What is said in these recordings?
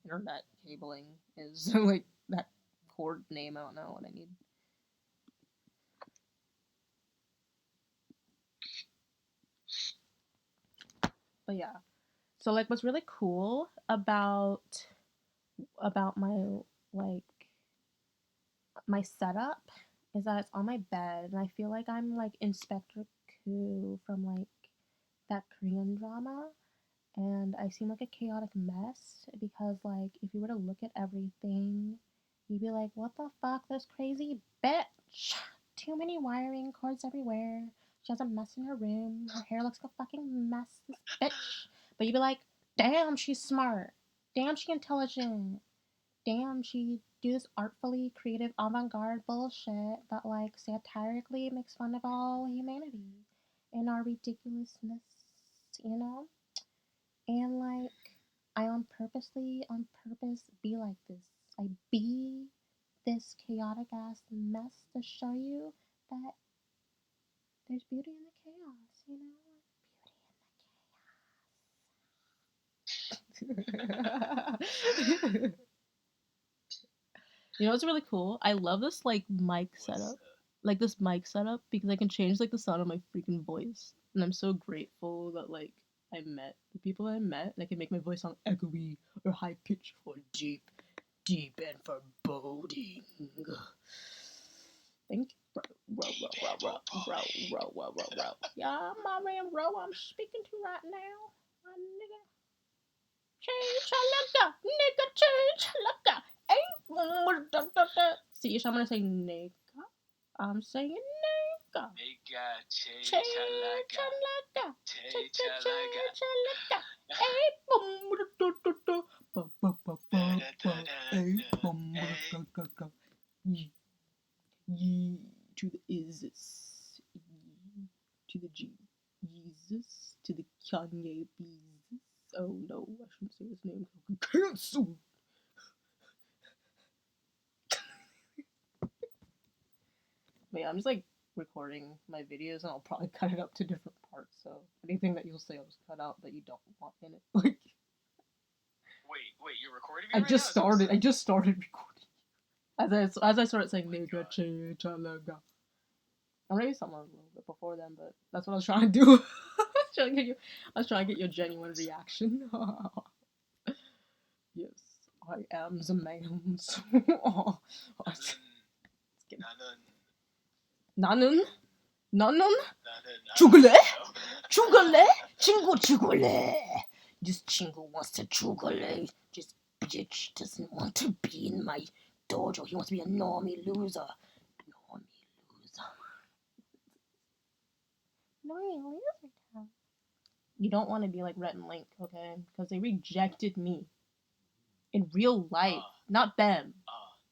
internet cabling is. Like, that cord name, I don't know what I need. But yeah. So, like, what's really cool about my, like, my setup is that it's on my bed, and I feel like I'm, like, Inspector Ku from, like, that Korean drama, and I seem like a chaotic mess because, like, if you were to look at everything, you'd be like, what the fuck, this crazy bitch, too many wiring cords everywhere, she has a mess in her room, her hair looks like a fucking mess, this bitch. But you'd be like, damn, she's smart, damn, she's intelligent, damn, she do this artfully creative avant-garde bullshit that, like, satirically makes fun of all humanity and our ridiculousness, you know? And, like, I on purpose be like this. I be this chaotic ass mess to show you that there's beauty in the chaos, you know? You know what's really cool? I love this, like, mic setup. Like, this mic setup because I can change, like, the sound of my freaking voice. And I'm so grateful that, like, I met the people I met, and I can make my voice sound echoey or high pitched or deep and foreboding. Thank you. Row. Yeah, my man Row, I'm speaking to right now. My nigga. Change a nigga, change See, I'm gonna say nigga. I'm saying nigga. Change Ye to the Isis, to the G, Jesus, to the Kanye Beezus. Oh no, I shouldn't say his name. Cancel. But yeah, I'm just like recording my videos, and I'll probably cut it up to different parts. So anything that you'll say, I'll just cut out that you don't want in it. Like, wait, you're recording? I just started recording. As I started saying nigga, chalaga. I'm gonna do something a little bit before then, but that's what I was trying to do. I was trying to get your genuine reaction. Yes, I am the man. 나는 죽을래? 친구 죽을래. This 친구 wants to 죽을래. This bitch doesn't want to be in my dojo. He wants to be a normie loser. You don't want to be like Rhett and Link, okay? Because they rejected me in real life. Not them,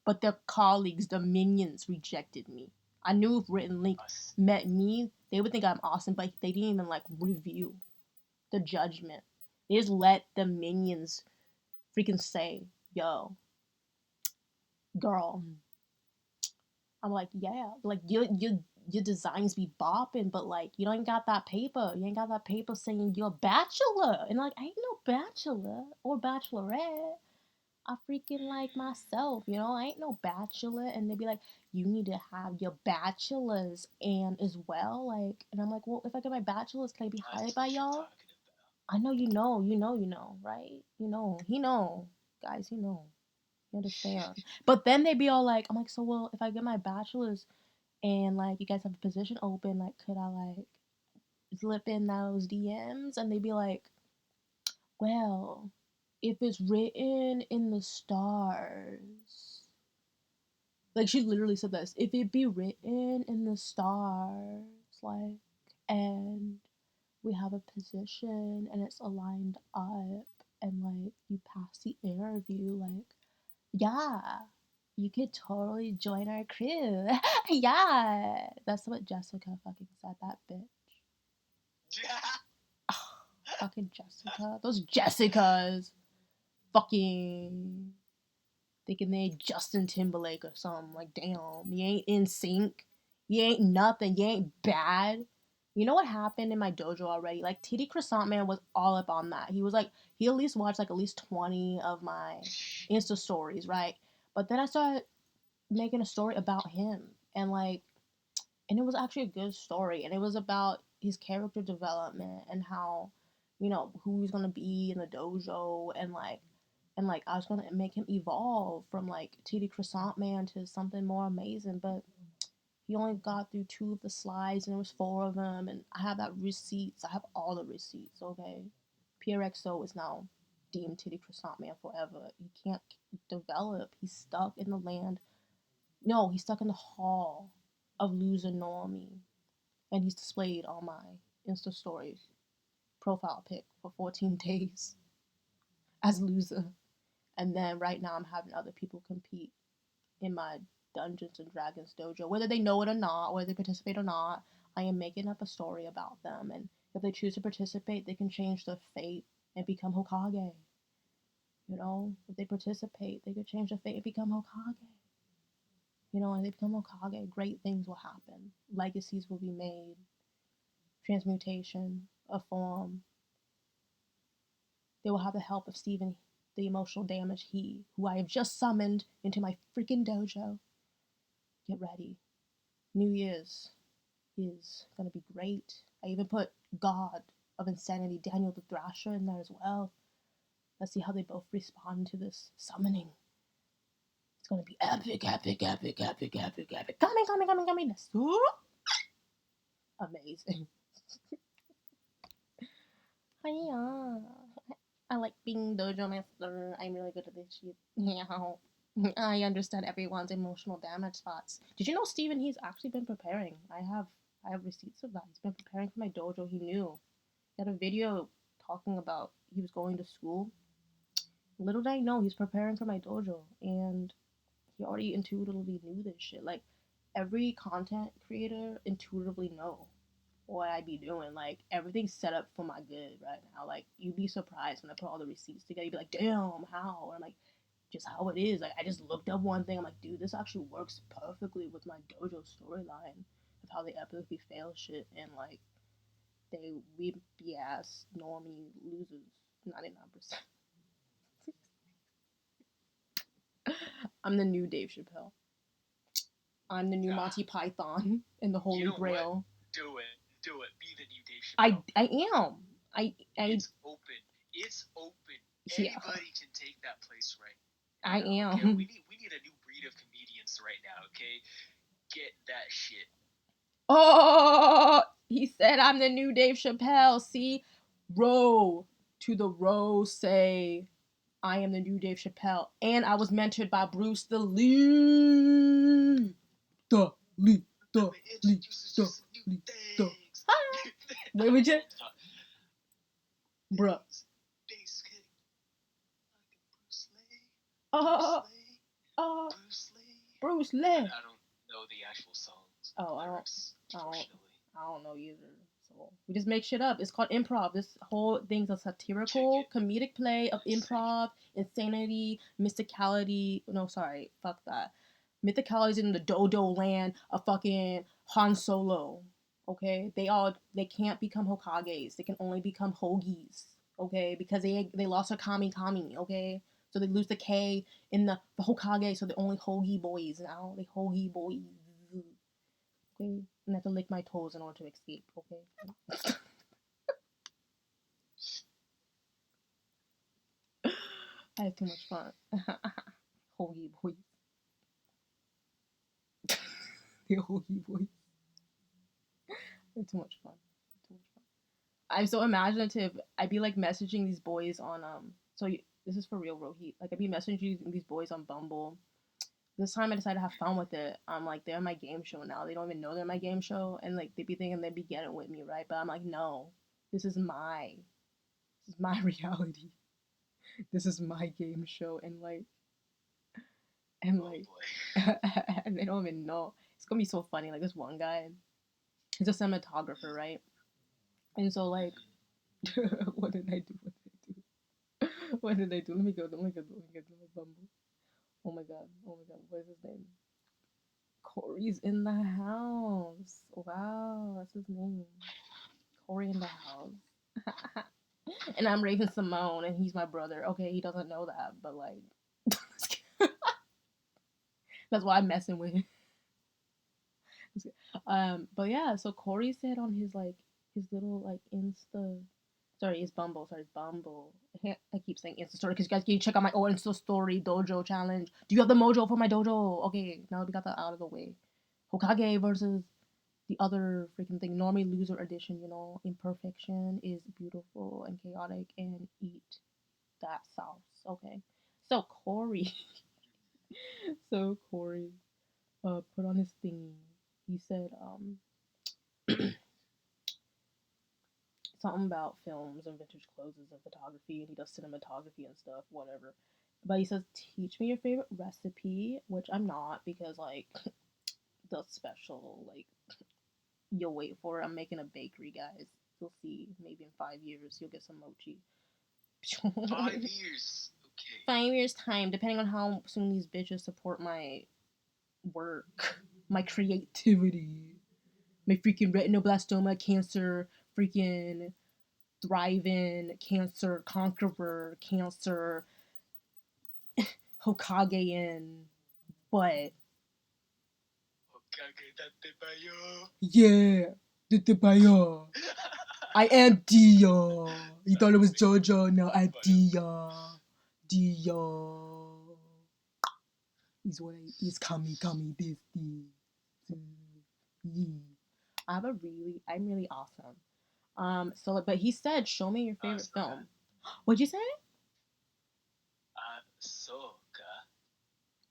but their colleagues, the minions, rejected me. I knew if Rhett and Link met me, they would think I'm awesome, but they didn't even like review the judgment. They just let the minions freaking say, "Yo, girl." I'm like, yeah, like your designs be bopping, but like you ain't got that paper. You ain't got that paper saying you're a bachelor. And like I ain't no bachelor or bachelorette. I freaking like myself, you know. I ain't no bachelor, and they be like, you need to have your bachelor's and as well, like. And I'm like, well, if I get my bachelor's, can I be hired by y'all? I know you know, right? You know, he know, guys, he know. You understand? But then they be all like, I'm like, so well, if I get my bachelor's and like you guys have a position open, like could I like slip in those DMs? And they'd be like, well, if it's written in the stars, like she literally said this, if it be written in the stars, like, and we have a position and it's aligned up and like you pass the interview, like, yeah, you could totally join our crew. Yeah, that's what Jessica fucking said, that bitch. Fucking Jessica. Those Jessicas. Fucking thinking they Justin Timberlake or something. Like, damn, you ain't in sync. You ain't nothing. You ain't bad. You know what happened in my dojo already? Like TD Croissant Man was all up on that. He was like, he at least watched like at least 20 of my Insta stories, right? But then I started making a story about him, and like, and it was actually a good story, and it was about his character development and how, you know, who he's gonna be in the dojo, and like I was gonna make him evolve from like TD Croissant Man to something more amazing, but he only got through 2 of the slides, and there was 4 of them, and I have that receipts. I have all the receipts. Okay, PierreXO is now deemed Titty Croissant Man forever. He can't develop. He's stuck in the land. No, he's stuck in the hall of loser normie, and he's displayed on my Insta stories profile pic for 14 days as loser. And then right now I'm having other people compete in my Dungeons and Dragons dojo, whether they know it or not, whether they participate or not. I am making up a story about them, and if they choose to participate, they can change their fate and become Hokage. You know, if they participate, they could change their fate and become Hokage. You know, and they become Hokage, great things will happen. Legacies will be made. Transmutation of form. They will have the help of Stephen, the emotional damage he, who I have just summoned into my freaking dojo. Get ready. New Year's is gonna be great. I even put God of Insanity, Daniel the Thrasher, in there as well. Let's see how they both respond to this summoning. It's gonna be epic, epic, epic, epic, epic, epic. Coming, coming, coming, coming. That's so amazing. Hiya. I like being dojo master. I'm really good at this shit. Yeah. I understand everyone's emotional damage spots. Did you know Steven? He's actually been preparing. I have receipts of that. He's been preparing for my dojo. He knew. He had a video talking about he was going to school. Little did I know he's preparing for my dojo, and he already intuitively knew this shit. Like every content creator intuitively know what I be doing. Like everything's set up for my good right now. Like you'd be surprised when I put all the receipts together. You'd be like, damn, how? Or I'm like, just how it is. Like I just looked up one thing. I'm like, dude, this actually works perfectly with my dojo storyline of how they epically fail shit and like they weepy ass normie losers 99%. I'm the new Dave Chappelle. I'm the new Monty Python in the Holy You know Grail. What? Do it. Do it. Be the new Dave Chappelle. I am. It's open. It's open. Yeah. Anybody can take that place right I am. Okay? We need a new breed of comedians right now, okay? Get that shit. Oh, he said I'm the new Dave Chappelle. See, row to the row say I am the new Dave Chappelle, and I was mentored by Bruce the Lee. The Lee. The Lee. The Lee. The. Wait, would you? Bruh. Bruce Lee. I don't know the actual songs. Oh, lyrics, I don't know either. So we just make shit up. It's called improv. This whole thing's a satirical, comedic play of improv, insanity, mysticality. No, sorry, fuck that. Mythicality's in the dodo land of fucking Han Solo. Okay, they can't become Hokages. They can only become Hoagies. Okay, because they lost their Kami. Okay, so they lose the K in the Hokage. So they're only Hoagie boys now. They Hoagie boys. Okay, and I have to lick my toes in order to escape. Okay. I had too much fun. Hoagie boys. The Hoagie boys. I had too much fun. I'm so imaginative. I'd be like messaging these boys on this is for real, Rohit. Like I'd be messaging these boys on Bumble. This time I decided to have fun with it. I'm like, they're in my game show now. They don't even know they're in my game show, and like they'd be thinking they'd be getting with me, right? But I'm like, no, this is my reality. This is my game show, and and they don't even know. It's gonna be so funny. Like this one guy, he's a cinematographer, right? And so like, what did I do? What did I do? Let me go to my Bumble. Oh my god. What is his name? Corey's in the house. Wow, that's his name. Corey in the house. And I'm Raven Simone, and he's my brother. Okay, he doesn't know that, but like, that's why I'm messing with him. But yeah, so Corey said on his like his little like Insta, sorry, his Bumble, Bumble. I keep saying Insta story because you guys can check out my Insta story dojo challenge. Do you have the mojo for my dojo? Okay, now we got that out of the way. Hokage versus the other freaking thing. Normie loser edition. You know, imperfection is beautiful and chaotic, and eat that sauce. Okay, so Corey, so Corey, put on his thingy. He said, something about films and vintage clothes and photography, and he does cinematography and stuff, whatever. But he says, teach me your favorite recipe, which I'm not because, like, the special, like, you'll wait for it. I'm making a bakery, guys. You'll see. Maybe in 5 years, you'll get some mochi. 5 years. Okay. 5 years' time, depending on how soon these bitches support my work, my creativity, my freaking retinoblastoma cancer, freaking thriving cancer conqueror, cancer Hokagean, but yeah, Bayo. I am Dia. You thought it was JoJo, now I'm Dia. Dia. He's kami this. I'm really awesome. So, but he said, show me your favorite film. What'd you say? Soka.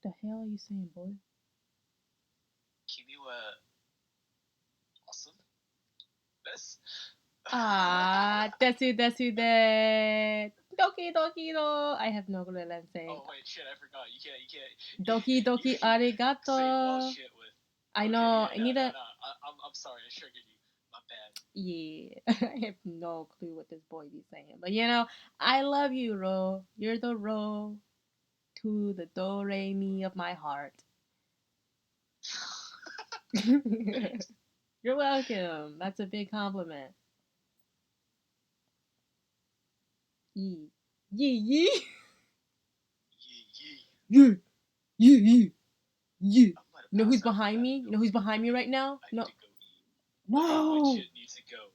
The hell are you saying, boy? Kimi wa awesome. Best. Desu de. Doki doki do. I have no clue what I'm saying. Oh wait, shit! I forgot. You can't. Doki doki arigato. Say wall shit with. I know. I need a. I'm sorry. I triggered you. My bad. Yeah, I have no clue what this boy be saying, but you know, I love you, Ro. You're the Ro to the do re mi of my heart. You're welcome. That's a big compliment. Yee. Yee. Yeah. Yeah. You know who's behind me? You know who's behind me right now? No. No. Shit needs to go.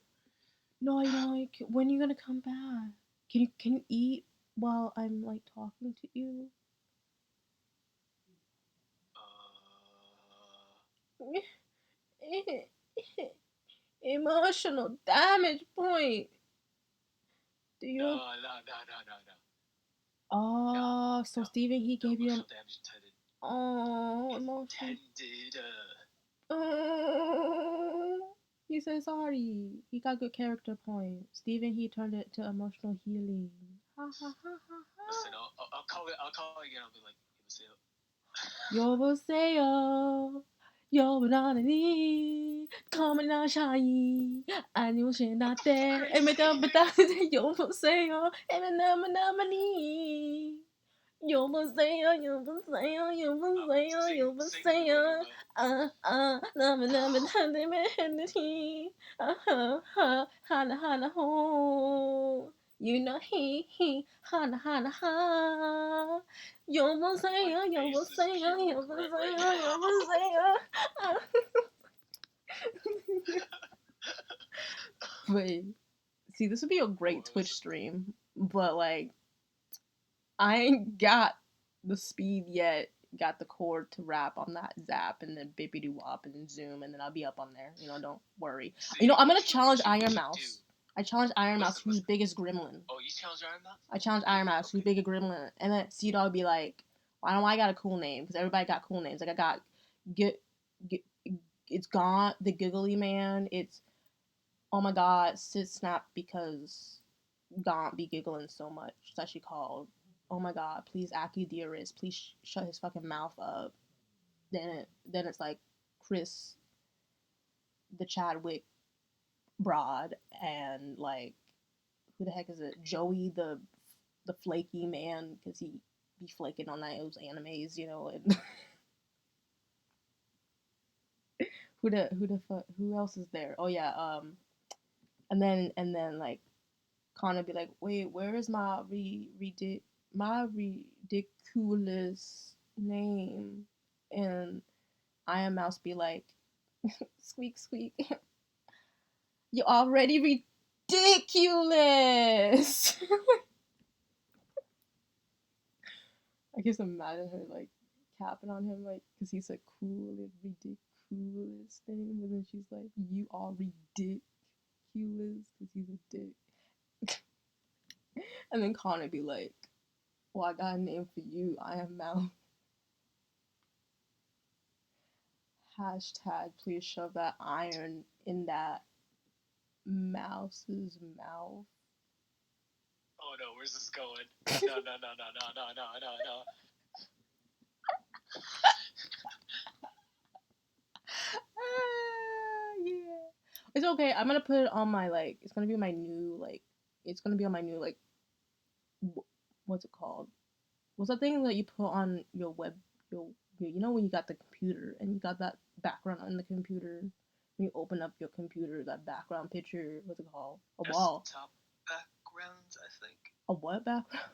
No, I know. When are you gonna come back? Can you eat while I'm like talking to you? Emotional damage point. Do you? No. Oh, so Steven, he gave you. Damage intended. Oh, emotional. Intended. Oh. He said sorry. He got good character points. Steven, he turned it to emotional healing. Ha ha ha ha ha. Listen, I'll call it again. I'll be like, 여보세요. 여보라니. Come on, shine. 안녕하세요. 에메다메다. 여보세요. 에메나마나마니. 여보세요. 나마나마나마니. 하나하나호. You know he 하나하나하. 여보세요. Wait, see, this would be a great Twitch stream, but like, I ain't got the speed yet, got the cord to rap on that Zap and then Bippity Wop and Zoom, and then I'll be up on there. You know, don't worry. You know, I'm gonna challenge Iron Mouse. I challenge Iron Mouse, who's biggest gremlin. Oh, you challenge Iron Mouse? I challenge Iron Mouse, who's biggest gremlin, and then C-Dog be like, "Why don't I got a cool name? Because everybody got cool names. Like I got, it's Gaunt, the Giggly Man. It's, oh my God, Sid Snap because Gaunt be giggling so much. It's actually called, oh my God, please Aki Dearest, please shut his fucking mouth up. Then it's like Chris, the Chadwick broad, and like, who the heck is it? Joey, the flaky man, because he be flaking on those animes, you know. And who else is there? Oh yeah, and then like Connor be like, wait, where is my my ridiculous name? And I Am Mouse be like, squeak squeak, you're already ridiculous. I can just imagine her like capping on him like because he's a cool and ridiculous thing, but then she's like, you are ridiculous because he's a dick. And then Connor be like, well, I got a name for you. I Am Mouse. Hashtag please shove that iron in that mouse's mouth. Oh no, where's this going? No. Yeah. It's okay. I'm gonna put it on my like. It's gonna be my new like. It's gonna be on my new like. What's it called? What's that thing that you put on your web? You know when you got the computer and you got that background on the computer. When you open up your computer, that background picture. What's it called? A wall. Desktop backgrounds, I think. A what background?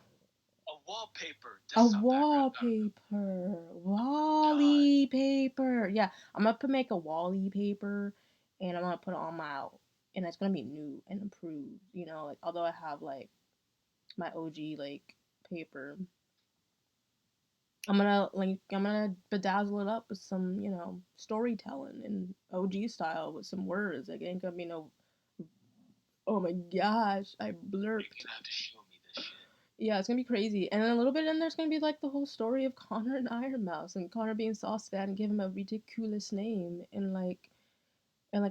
A wallpaper. A wallpaper. Wallpaper. Yeah, I'm gonna make a wallpaper, and I'm gonna put it on my, and it's gonna be new and improved. You know, like although I have like my OG like paper, I'm gonna bedazzle it up with some storytelling in OG style with some words. Like it ain't gonna be no. Oh my gosh, I blurped. You're gonna have to show me this shit. Yeah, it's gonna be crazy. And then a little bit in there's gonna be like the whole story of Connor and Iron Mouse and Connor being sauce fat and give him a ridiculous name and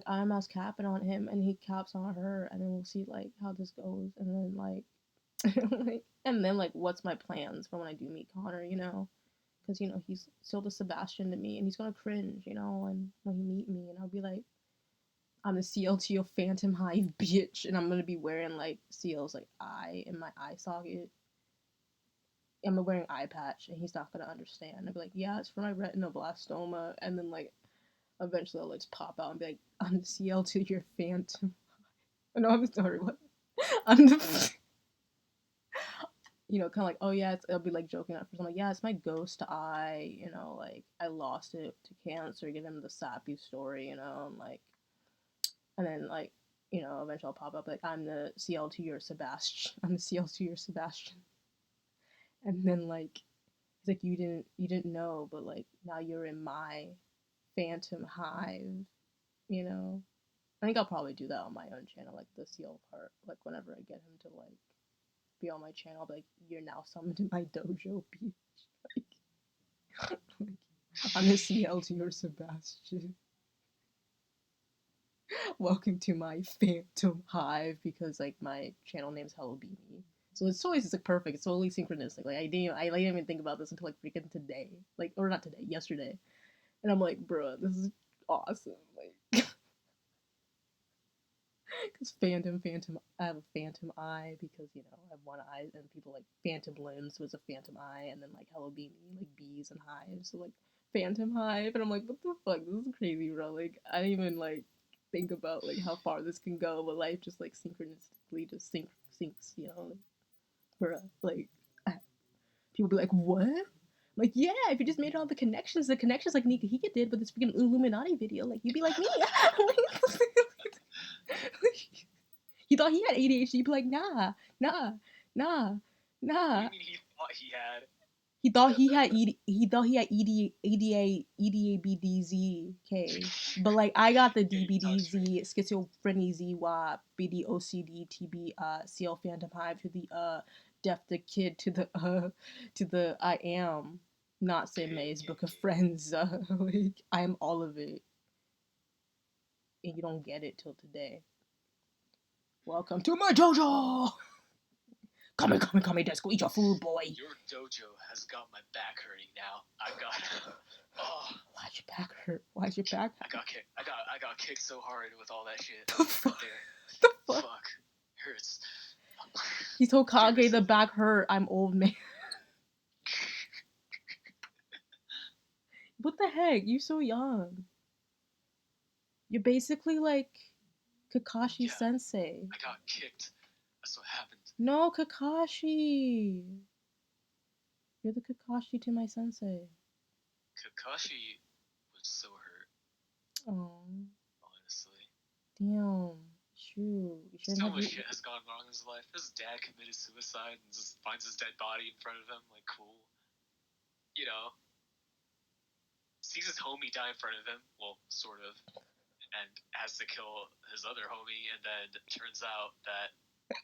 Iron Mouse capping on him and he caps on her and then we'll see like how this goes and then like what's my plans for when I do meet Connor, because he's still the Sebastian to me and he's gonna cringe, and when he meet me and I'll be like, I'm the CLTO Phantom Hive bitch and I'm gonna be wearing like CL's like eye in my eye socket. I'm wearing eye patch and he's not gonna understand. I'd be like, yeah, it's for my retinoblastoma, and then like eventually I'll like pop out and be like, I'm the CL to your phantom. No, I'm sorry, what? I'm the kind of like, oh yeah, it'll be like joking at first. I'm like, yeah, it's my ghost eye, like I lost it to cancer, give him the sappy story, and then like, eventually I'll pop up like, I'm the CL to your Sebastian. I'm the CL to your Sebastian. And then like he's like, you didn't know, but like now you're in my phantom hive, I think I'll probably do that on my own channel, like the CL part. Like whenever I get him to like be on my channel, I'll be like, you're now summoned in my dojo, bitch. Like I'm the CL to your Sebastian. Welcome to my phantom hive, because like my channel name's HelloBeeMe. So it's always like perfect. It's totally synchronistic. Like I didn't even think about this until like freaking today. Like, or not today, yesterday. And I'm like, bruh, this is awesome. Like, because phantom, I have a phantom eye because I have one eye, and people like phantom lens was a phantom eye, and then like HelloBeeMe, like bees and hives, so like phantom hive, and I'm like, what the fuck? This is crazy, bro. Like I didn't even like think about like how far this can go, but life just like synchronistically just syncs, bruh. Like people be like, what? Like, yeah, if you just made all the connections like Nikahika did with this freaking Illuminati video, like you'd be like me. He thought he had ADHD. You'd be like, nah. What do you mean he thought he had? He thought he had EDABDZ. Okay, but like I got the DBDZ, schizophrenia ZY, BD OCD TB CL Phantom Hive to the deaf the kid to the I am not St. May's Book of Friends. Like I am all of it, and you don't get it till today. Welcome to my dojo. Come here, Desco, eat your food, boy. Your dojo has got my back hurting now. I got. Oh. Why'd your back hurt? Why'd your back? I got kicked so hard with all that shit. The fuck? The fuck? Hurts. He told Kage the back hurt. I'm old man. What the heck? You so young. You're basically like Kakashi Yeah. Sensei. I got kicked. That's what happened. No, Kakashi. You're the Kakashi to my sensei. Kakashi was so hurt. Oh. Honestly. Damn. Shoot. You shouldn't So have much shit has gone wrong in his life. His dad committed suicide and just finds his dead body in front of him. Like, cool. You know. Sees his homie die in front of him. Well, sort of. And has to kill his other homie. And then turns out that the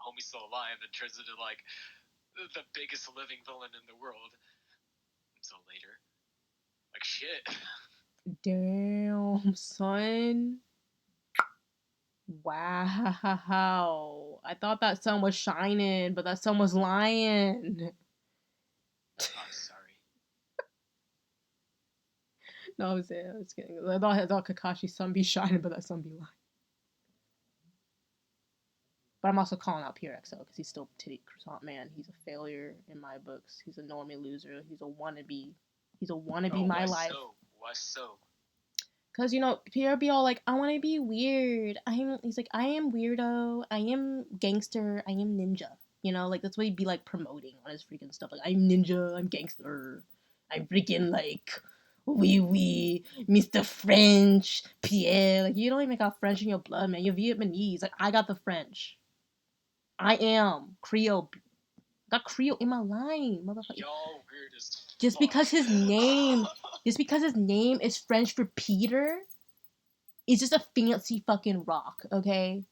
homie's still alive and turns into, like, the biggest living villain in the world. Until later. Like, shit. Damn, son. Wow. I thought that sun was shining, but that sun was lying. Oh, sorry. No, I was kidding. I thought Kakashi's sun be shining, but that sun be lying. But I'm also calling out PierreXO because he's still titty croissant man. He's a failure in my books. He's a normie loser. He's a wannabe. My life. Why so? Cause you know Pierre be all like, I want to be weird. He's like, I am weirdo. I am gangster. I am ninja. You know, like that's what he'd be like promoting on his freaking stuff. Like I'm ninja. I'm gangster. I'm freaking like, oui, Mr. French, Pierre. Like you don't even got French in your blood, man. You're Vietnamese. Like I got the French. I am Creole. I got Creole in my line, motherfucker. Y'all weird as fuck. Just because his name is French for Peter, it's just a fancy fucking rock, okay?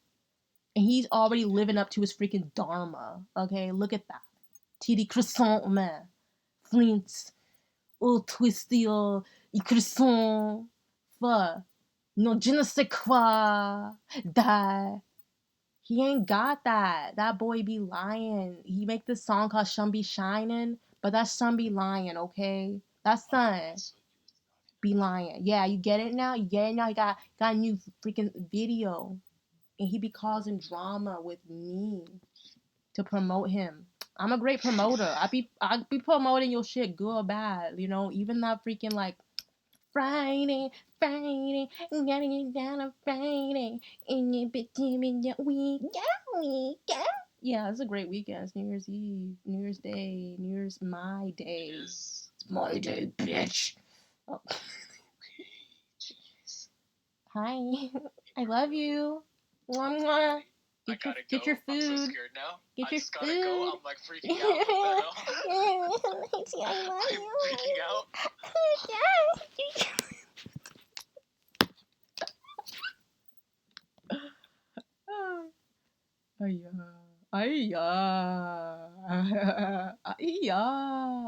And he's already living up to his freaking dharma, okay? Look at that. Titty croissant, man. French. Oh, twisty, oh, croissant. Fuck. No, je ne sais quoi. Die. He ain't got that. That boy be lying. He make this song called Sun Be Shining, but that sun be lying, okay? That sun be lying. Yeah, you get it now? You get it now? He got a new freaking video. And he be causing drama with me to promote him. I'm a great promoter. I be promoting your shit good or bad, you know? Even that freaking like Friday, getting it down on Friday, and you between the week. Yeah, it's a great weekend. It's New Year's Eve, New Year's Day, New Year's my day. It's my day, bitch. Oh. Hi, I love you. Mwah. Get your food. I'm so scared now. Get your gotta food. go. I'm like freaking out. I'm freaking out.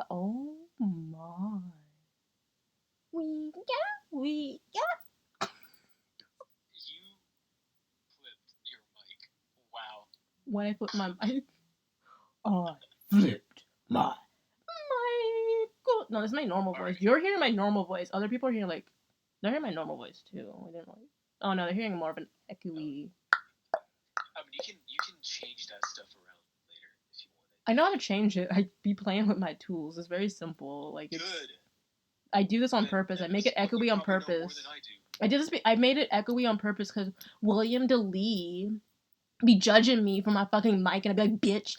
Oh my. We You flipped your mic. Wow. When I flipped my mic, I flipped my mic. No, this is my normal voice. You're hearing my normal voice. Other people are hearing like they're hearing my normal voice too. I didn't like. Oh no, they're hearing more of an echoey. I mean, you can change that stuff around later if you want. I know how to change it. I be playing with my tools. It's very simple. Like it's. Good. I do this on purpose. I make it echoey on purpose. I did this. I made it echoey on purpose because William DeLee be judging me for my fucking mic, and I'd be like, bitch.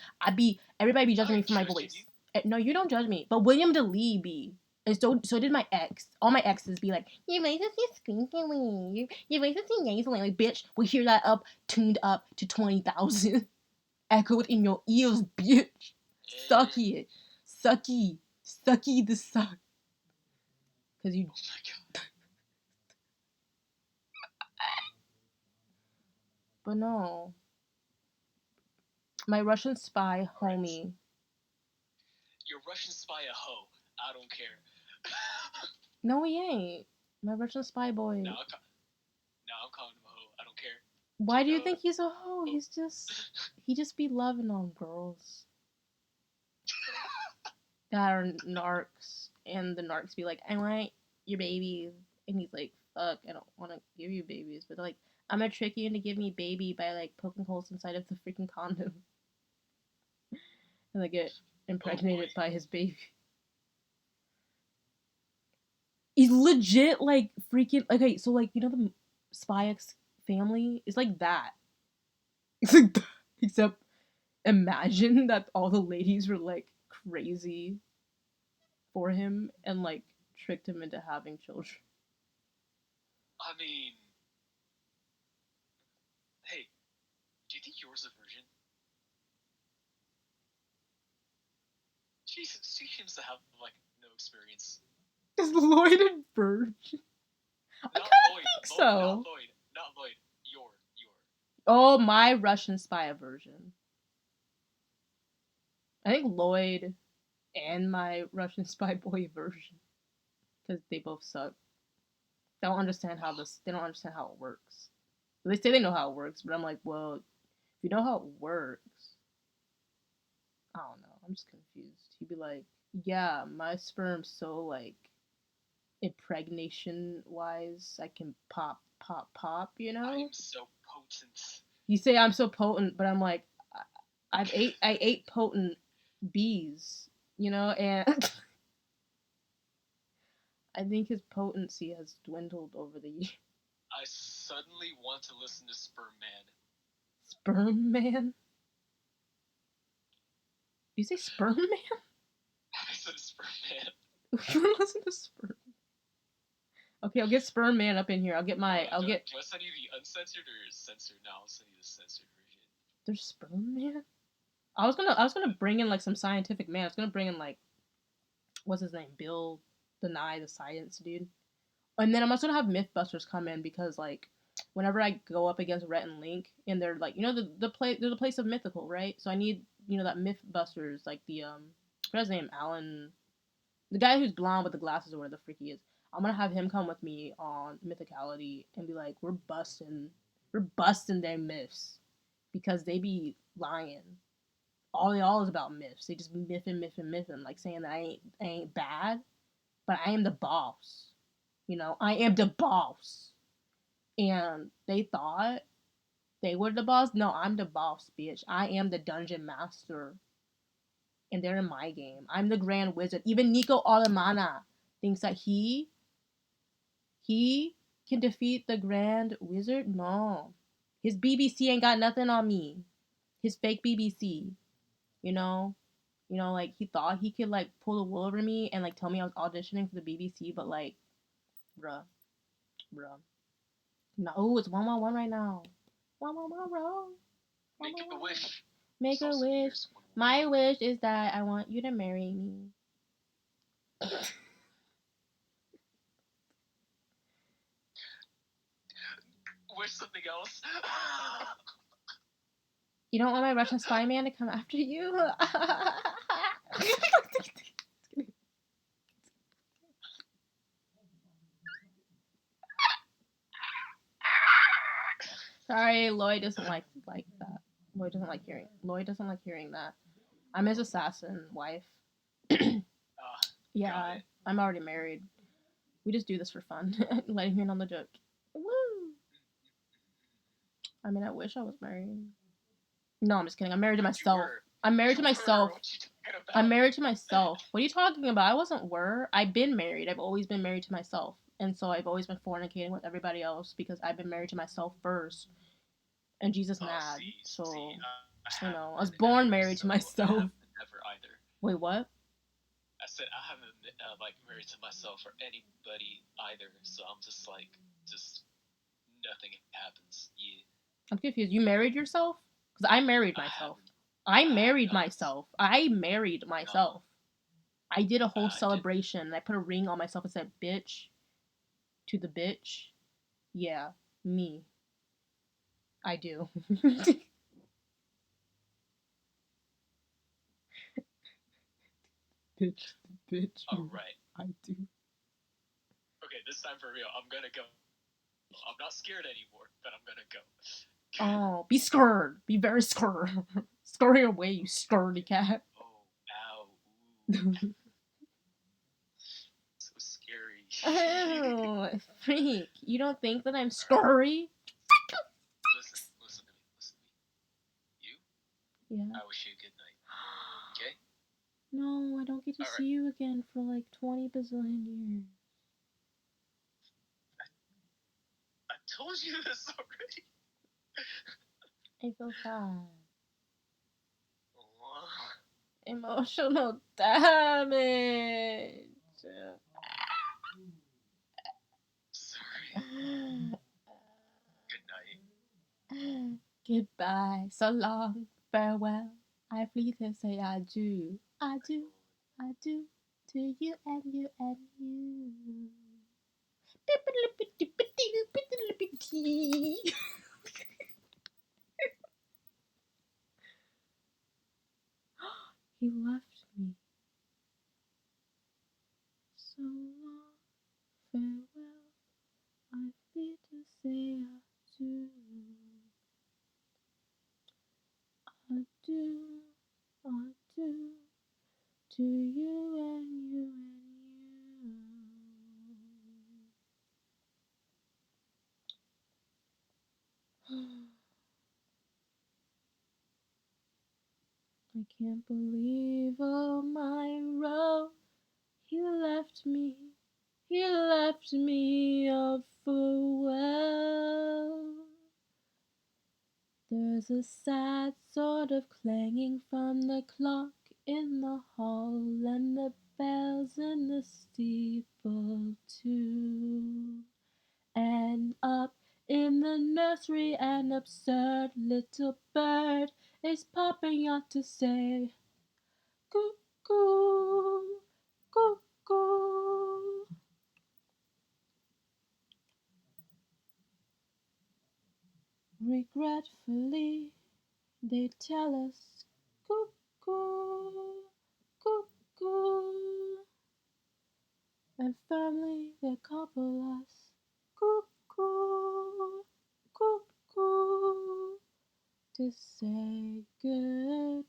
Everybody be judging me for my voice. No, you don't judge me, but William DeLee be. And so did my ex. All my exes be like, your voice is so squeaky. Your voice is so nasally. Like, bitch, we hear that tuned up to 20,000. Echoed in your ears, bitch. Sucky it. Sucky the suck. Cause you. Oh my god. But no. My Russian spy homie. Your Russian spy a hoe. I don't care. No, he ain't. My Russian spy boy. No, I'm calling him a hoe. I don't care. Why do you think he's a hoe? He just be loving on girls that are narcs, and the narcs be like, I want your babies, and he's like, fuck, I don't want to give you babies, but they're like, I'm gonna trick you into giving me baby by like poking holes inside of the freaking condom, and they get impregnated by his baby. He's legit like freaking okay. So like you know Spy X Family is like that. It's like that. Except imagine that all the ladies were like crazy for him and like tricked him into having children. I mean, hey, do you think yours a virgin? She seems to have like no experience. Is Lloyd a virgin? I kind of think so. Not Lloyd. Your. Oh, my Russian spy version. I think Lloyd and my Russian spy boy version, because they both suck. They don't understand how it works. They say they know how it works, but I'm like, well, if you know how it works, I don't know. I'm just confused. He'd be like, yeah, my sperm's so like impregnation wise, I can pop, you know? I'm so potent. You say I'm so potent, but I'm like, I ate potent bees, you know, and I think his potency has dwindled over the years. I suddenly want to listen to Sperm Man. Sperm Man? You say Sperm Man? I said Sperm Man. You want to listen to Sperm? Okay, I'll get Sperm Man up in here. I'll get Do I send you the uncensored or censored? No, I'll send you the censored version. There's Sperm Man? I was gonna bring in like some scientific man. I was gonna bring in like, what's his name? Bill Deny, the science dude. And then I'm also gonna have Mythbusters come in because like whenever I go up against Rhett and Link and they're like, you know, they're the place of mythical, right? So I need, you know, that Mythbusters, like the what's his name? Alan, the guy who's blonde with the glasses or whatever the freak he is. I'm gonna have him come with me on Mythicality and be like, we're busting their myths because they be lying. All is about myths. They just mything, like saying that I ain't bad, but I am the boss. You know, I am the boss. And they thought they were the boss. No, I'm the boss, bitch. I am the dungeon master. And they're in my game. I'm the grand wizard. Even Nico Alemana thinks that he can defeat the grand wizard. No. His BBC ain't got nothing on me. His fake BBC. You know? You know, like he thought he could like pull the wool over me and like tell me I was auditioning for the BBC, but like, bruh. No, oh, it's 111 right now. 111, bro. Make a wish. Make a wish. My wish is that I want you to marry me. Wish something else. You don't want my Russian spy man to come after you? Sorry, Lloyd doesn't like that. Lloyd doesn't like hearing that. I'm his assassin wife. Yeah, I'm already married. We just do this for fun. Letting him in on the joke. Woo! I mean, I wish I was married. No, I'm just kidding. I'm married to myself. I'm married to myself. I'm married to myself. What are you talking about? I wasn't I've been married. I've always been married to myself. And so I've always been fornicating with everybody else because I've been married to myself first. And Jesus mad. So, you know, I was born married to myself. Never either. Wait, what? I said I haven't like married to myself or anybody either. So I'm just like, nothing happens. Yeah. I'm confused. You married yourself? Because I married myself. I married myself. I did a whole celebration and I put a ring on myself and said, bitch, to the bitch. Yeah, me. I do. bitch. Alright. I do. Okay, this time for real. I'm gonna go. I'm not scared anymore, but I'm gonna go. Oh, be scared. Be very scared. Scurry away, you scaredy cat. Oh, ow. So scary. Oh, freak. You don't think that I'm scary? Listen to me. You? Yeah. I wish you a good night. Okay? No, I don't get to see you again for like 20 bazillion years. I told you this already. I feel sad. Oh. Emotional damage. Sorry. Good night. Goodbye, so long, farewell. I flee to say adieu, adieu, adieu to you and you and you. He left me. So long, farewell. I flee to say adieu. Adieu, adieu to you and you and you. I can't believe, oh my road, he left me off for well. There's a sad sort of clanging from the clock in the hall, and the bells in the steeple too. And up in the nursery an absurd little bird is popping out to say, cuckoo, cuckoo. Regretfully, they tell us, cuckoo, cuckoo. And firmly they couple us, cuckoo, cuckoo, to say goodbye.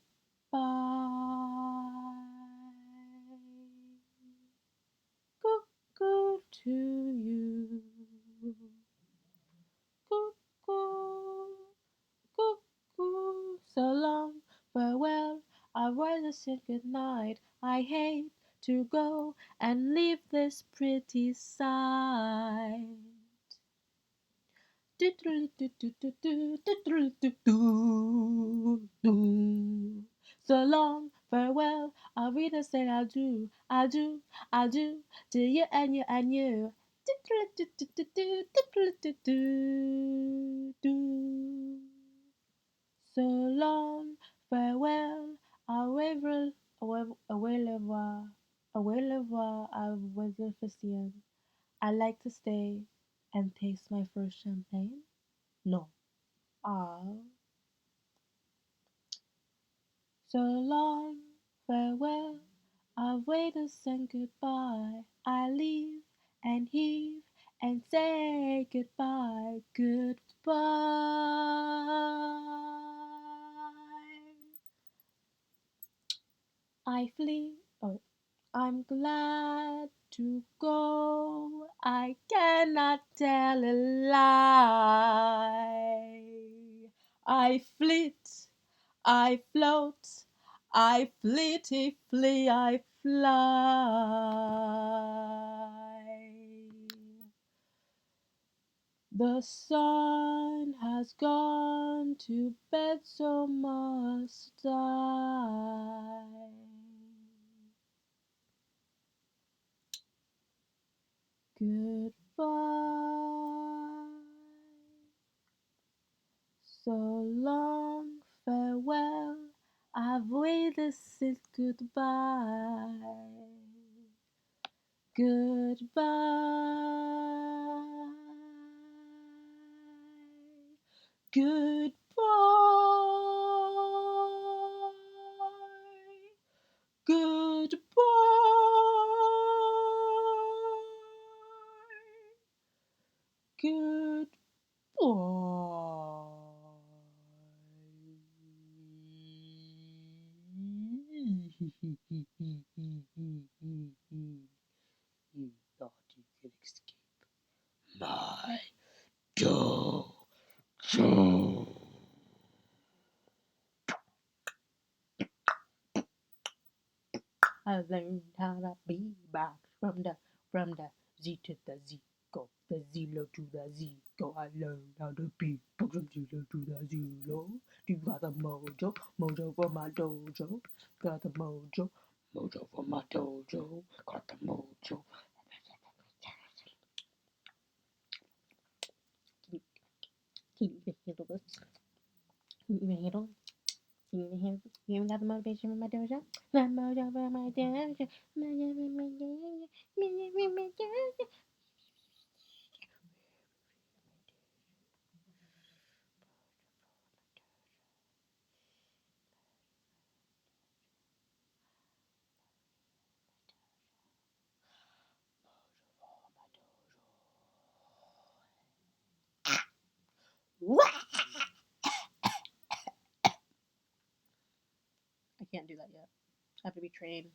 Cuckoo to you. Cuckoo, cuckoo. So long, farewell. I rather say goodnight. I hate to go and leave this pretty sight. So long, farewell. I rather say adieu, adieu, adieu to you and you and you. So long, farewell, au revoir, I like to stay and taste my first champagne. No. Ah. So long, farewell, I've waited and goodbye. I leave and heave and say goodbye, goodbye. I flee, oh, I'm glad to go. I cannot tell a lie. I flit, I float, I flitty flee, I fly. The sun has gone to bed, so must I. Goodbye. So long, farewell. I've waited since goodbye. Goodbye. Goodbye. Goodbye. Goodbye. You thought you could escape my dojo. I learned how to be back from the Z to the Z, go the zero to the Z. So I learned how to be from zero to the zero. You got the mojo, mojo for my dojo. Got the mojo, mojo for my dojo. Got the mojo. Can you even handle this? Can you even handle it? Can you even handle it? You even got the motivation for my dojo? The mojo for my dojo. Mojo for my dojo. Mojo for my dojo. I can't do that yet. I have to be trained.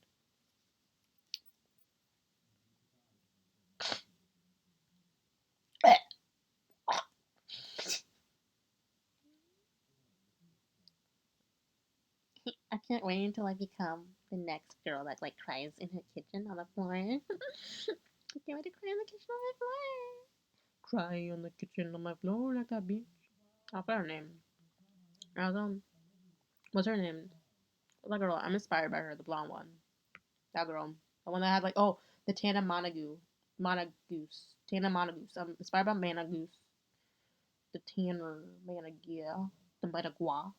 I can't wait until I become the next girl that like cries in her kitchen on the floor. I can't wait to cry in the kitchen on my floor. Cry on the kitchen on my floor like that bitch. I'll put her name. What's her name? That girl. I'm inspired by her, the blonde one. That girl. The one that had like the Tana Monagoose. Tana Monagoose. I'm inspired by Monagoose. The Tanner Managia. The Managua.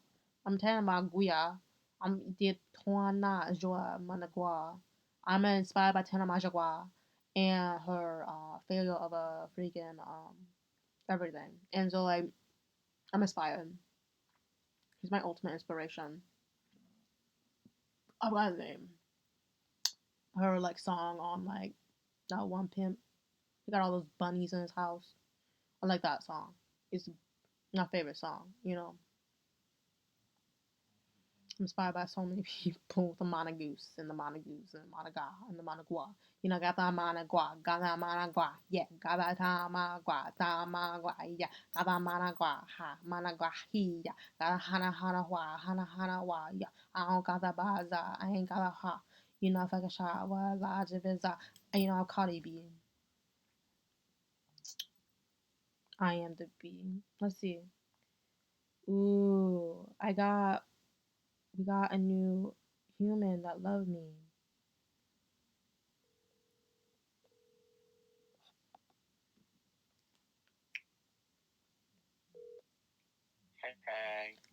I'm Tana Maguia. I'm the Tuana Joa Managua. I'm inspired by Tana Majagua and her failure of a freaking everything. And so like I'm inspired. He's my ultimate inspiration. I got his name. Her like song on like that one pimp. He got all those bunnies in his house. I like that song. It's my favorite song, you know. I'm inspired by so many people. The Mongoose and the Mongoose and the Monaga and the Managua. You know, got the Managua, got the Managua, yeah, got the Managua, yeah, got the Managua, ha, Managua, he, yeah, got the Hana wa, yeah, I don't got the Baza, I ain't got a ha, you know, if I can shot, well, large if it's you know, Cardi B. I am the B. Let's see. Ooh, we got a new human that loved me.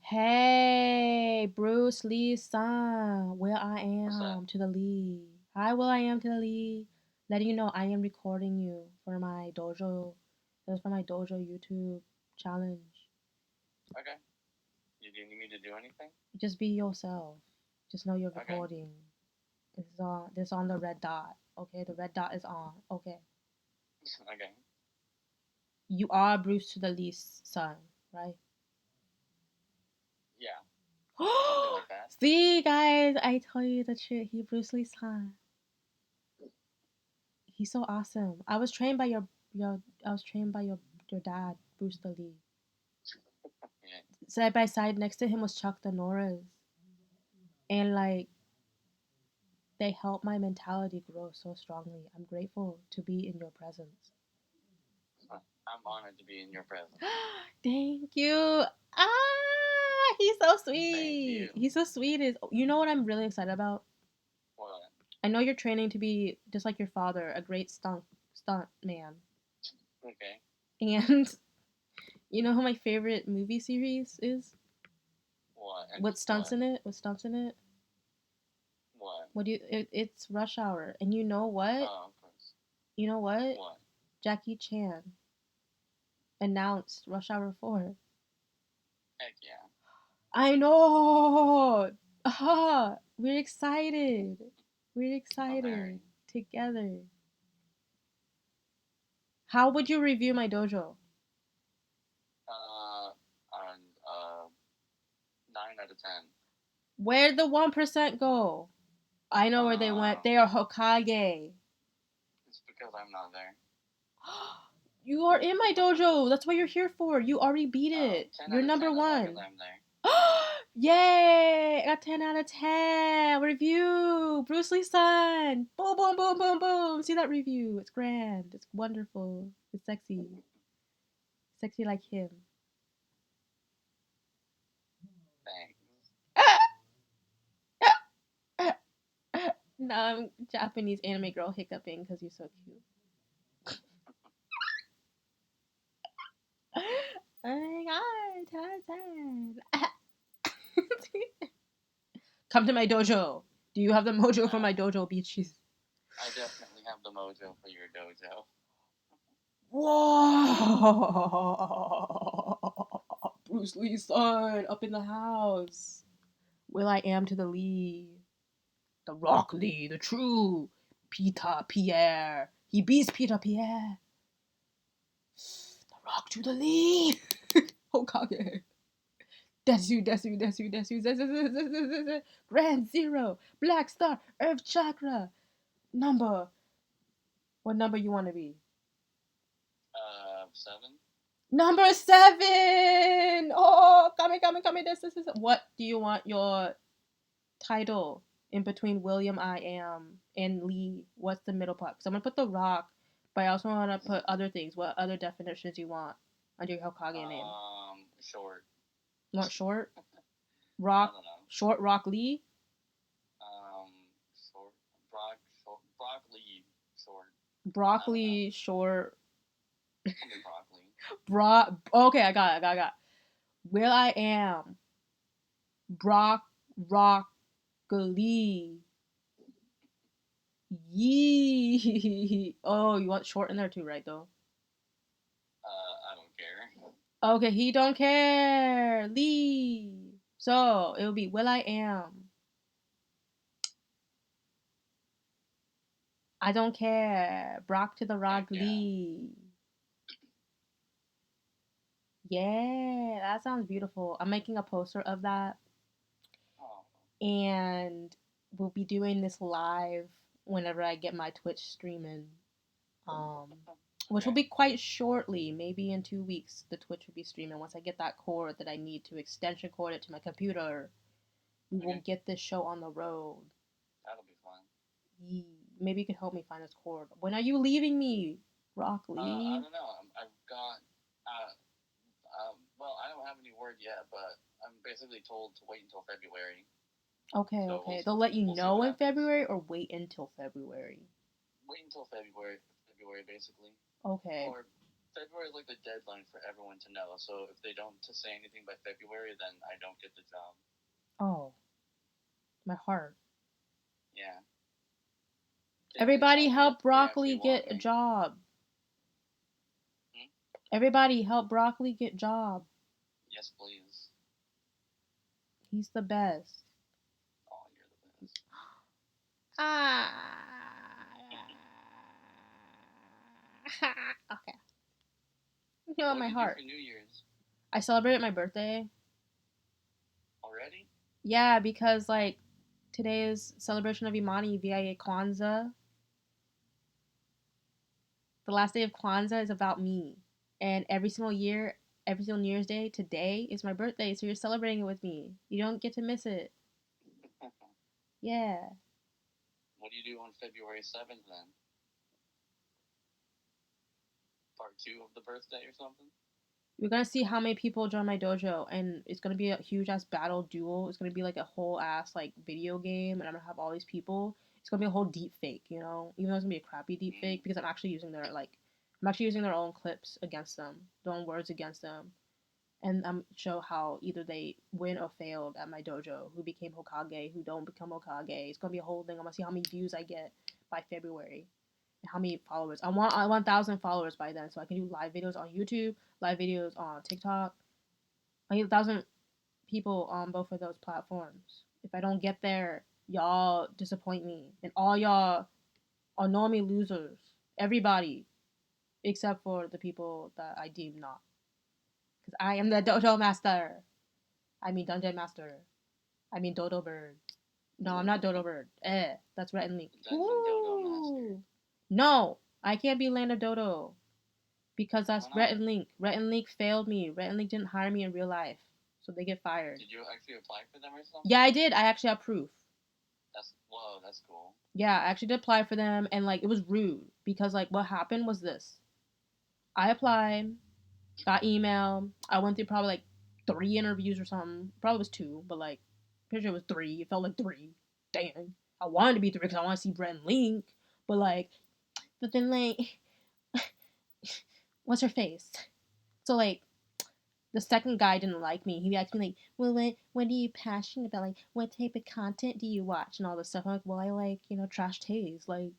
Hey, Bruce Lee's son, Will I Am to the Lee. Hi, Will I Am to the Lee. Letting you know I am recording you for my dojo. That's for my dojo YouTube challenge. Okay. You do need me to do anything? Just be yourself. Just know you're recording. Okay. This on the red dot. Okay, the red dot is on. Okay. Okay. You are Bruce to the Lee's son, right? Yeah. Something like that. See, guys, I tell you the truth. He Bruce Lee's son. He's so awesome. I was trained by your dad, Bruce the Lee. Yeah. Side by side next to him was Chuck the Norris. And like they helped my mentality grow so strongly. I'm grateful to be in your presence. I'm honored to be in your presence. Thank you. He's so sweet. He's so sweet. You know what I'm really excited about? What? I know you're training to be just like your father, a great stunt man. Okay. And you know who my favorite movie series is? What? What stunts in it? What stunts in it? What? What do you? It's Rush Hour, and you know what? Oh, of course. You know what? What? Jackie Chan announced Rush Hour 4. Heck yeah. I know. We're excited. We're excited together. How would you review my dojo? 9 out of 10. Where'd the 1% go? I know where they went. They are Hokage. It's because I'm not there. You are in my dojo. That's what you're here for. You already beat it. You're number 1. I'm there. Yay! I got 10 out of 10. Review. Bruce Lee's son. Boom, boom, boom, boom, boom. See that review. It's grand. It's wonderful. It's sexy. Sexy like him. Thanks. No, I'm Japanese anime girl hiccuping because you're so cute. Oh my god, Tarzan. Come to my dojo. Do you have the mojo for my dojo, bitches? I definitely have the mojo for your dojo. Whoa! Bruce Lee's son up in the house. Will I am to the Lee. The Rock Lee, the true Peter Pierre. He beats Peter Pierre. The Rock to the Lee. Hokage. Desu. Grand Zero. Black Star. Earth Chakra. Number. What number you want to be? 7. Number 7. Oh, come. This. What do you want your title in between William I Am and Lee? What's the middle part? Because I'm gonna put the Rock, but I also want to put other things. What other definitions you want under your Hokage name? Short. You want short? Rock. I don't know. Short Rock Lee. Short. Broccoli. Short. Broccoli short. Broccoli. Okay, I got it. Will I Am. Broccoli. Yee. Oh, you want short in there too, right, though? I don't care. Okay, he don't care. Lee. So, it will be Will I Am. I don't care. Brock to the Rock Lee. Yeah, that sounds beautiful. I'm making a poster of that. Oh. And we'll be doing this live whenever I get my Twitch streaming. Which will be quite shortly, maybe in 2 weeks. The Twitch will be streaming once I get that cord that I need to extension cord it to my computer. We will get this show on the road. That'll be fun. Maybe you can help me find this cord. When are you leaving me, Rock Lee? I don't know. I've got. Well, I don't have any word yet, but I'm basically told to wait until February. Okay. They'll let you know in February or wait until February? Wait until February, basically. Okay. Or February is like the deadline for everyone to know. So if they don't say anything by February, then I don't get the job. Oh. My heart. Yeah. Everybody help Broccoli get a job. Everybody help Broccoli get job. Yes, please. He's the best. Oh, you're the best. Okay. You know, what my did heart. You do for New Year's? I celebrated my birthday. Already? Yeah, because like today is celebration of Imani via Kwanzaa. The last day of Kwanzaa is about me, and every single year, every single New Year's Day, today is my birthday, so you're celebrating it with me. You don't get to miss it. Yeah. What do you do on February 7th then? Part 2 of the birthday or something? We're gonna see how many people join my dojo, and it's gonna be a huge ass battle duel. It's gonna be like a whole ass like video game, and I'm gonna have all these people. It's gonna be a whole deep fake, you know, even though it's gonna be a crappy deep fake because I'm actually using their own clips against them, their own words against them, and show how either they win or failed at my dojo, who became Hokage, who don't become Hokage. It's gonna be a whole thing. I'm gonna see how many views I get by February. How many followers? I want 1,000 followers by then, so I can do live videos on YouTube, live videos on TikTok. I need 1,000 people on both of those platforms. If I don't get there, y'all disappoint me, and all y'all are normally losers. Everybody, except for the people that I deem not, because I am the dojo master. I mean dungeon master. I mean dodo bird. No, I'm not dodo bird. That's Rhett and Link. Ooh. No, I can't be Land of Dodo. Because that's Rhett and Link. Rhett and Link failed me. Rhett and Link didn't hire me in real life. So they get fired. Did you actually apply for them or something? Yeah, I did. I actually have proof. That's cool. Yeah, I actually did apply for them, and like it was rude because like what happened was this. I applied, got email. I went through probably like 3 interviews or something. Probably was 2, but like, pretty sure it was 3. It felt like 3. Dang. I wanted to be 3 because I want to see Brett and Link, but like, but then like, what's her face? So like, the second guy didn't like me. He asked me like, "Well, what are you passionate about? Like, what type of content do you watch and all this stuff?" I'm like, "Well, I like trash taste. Like,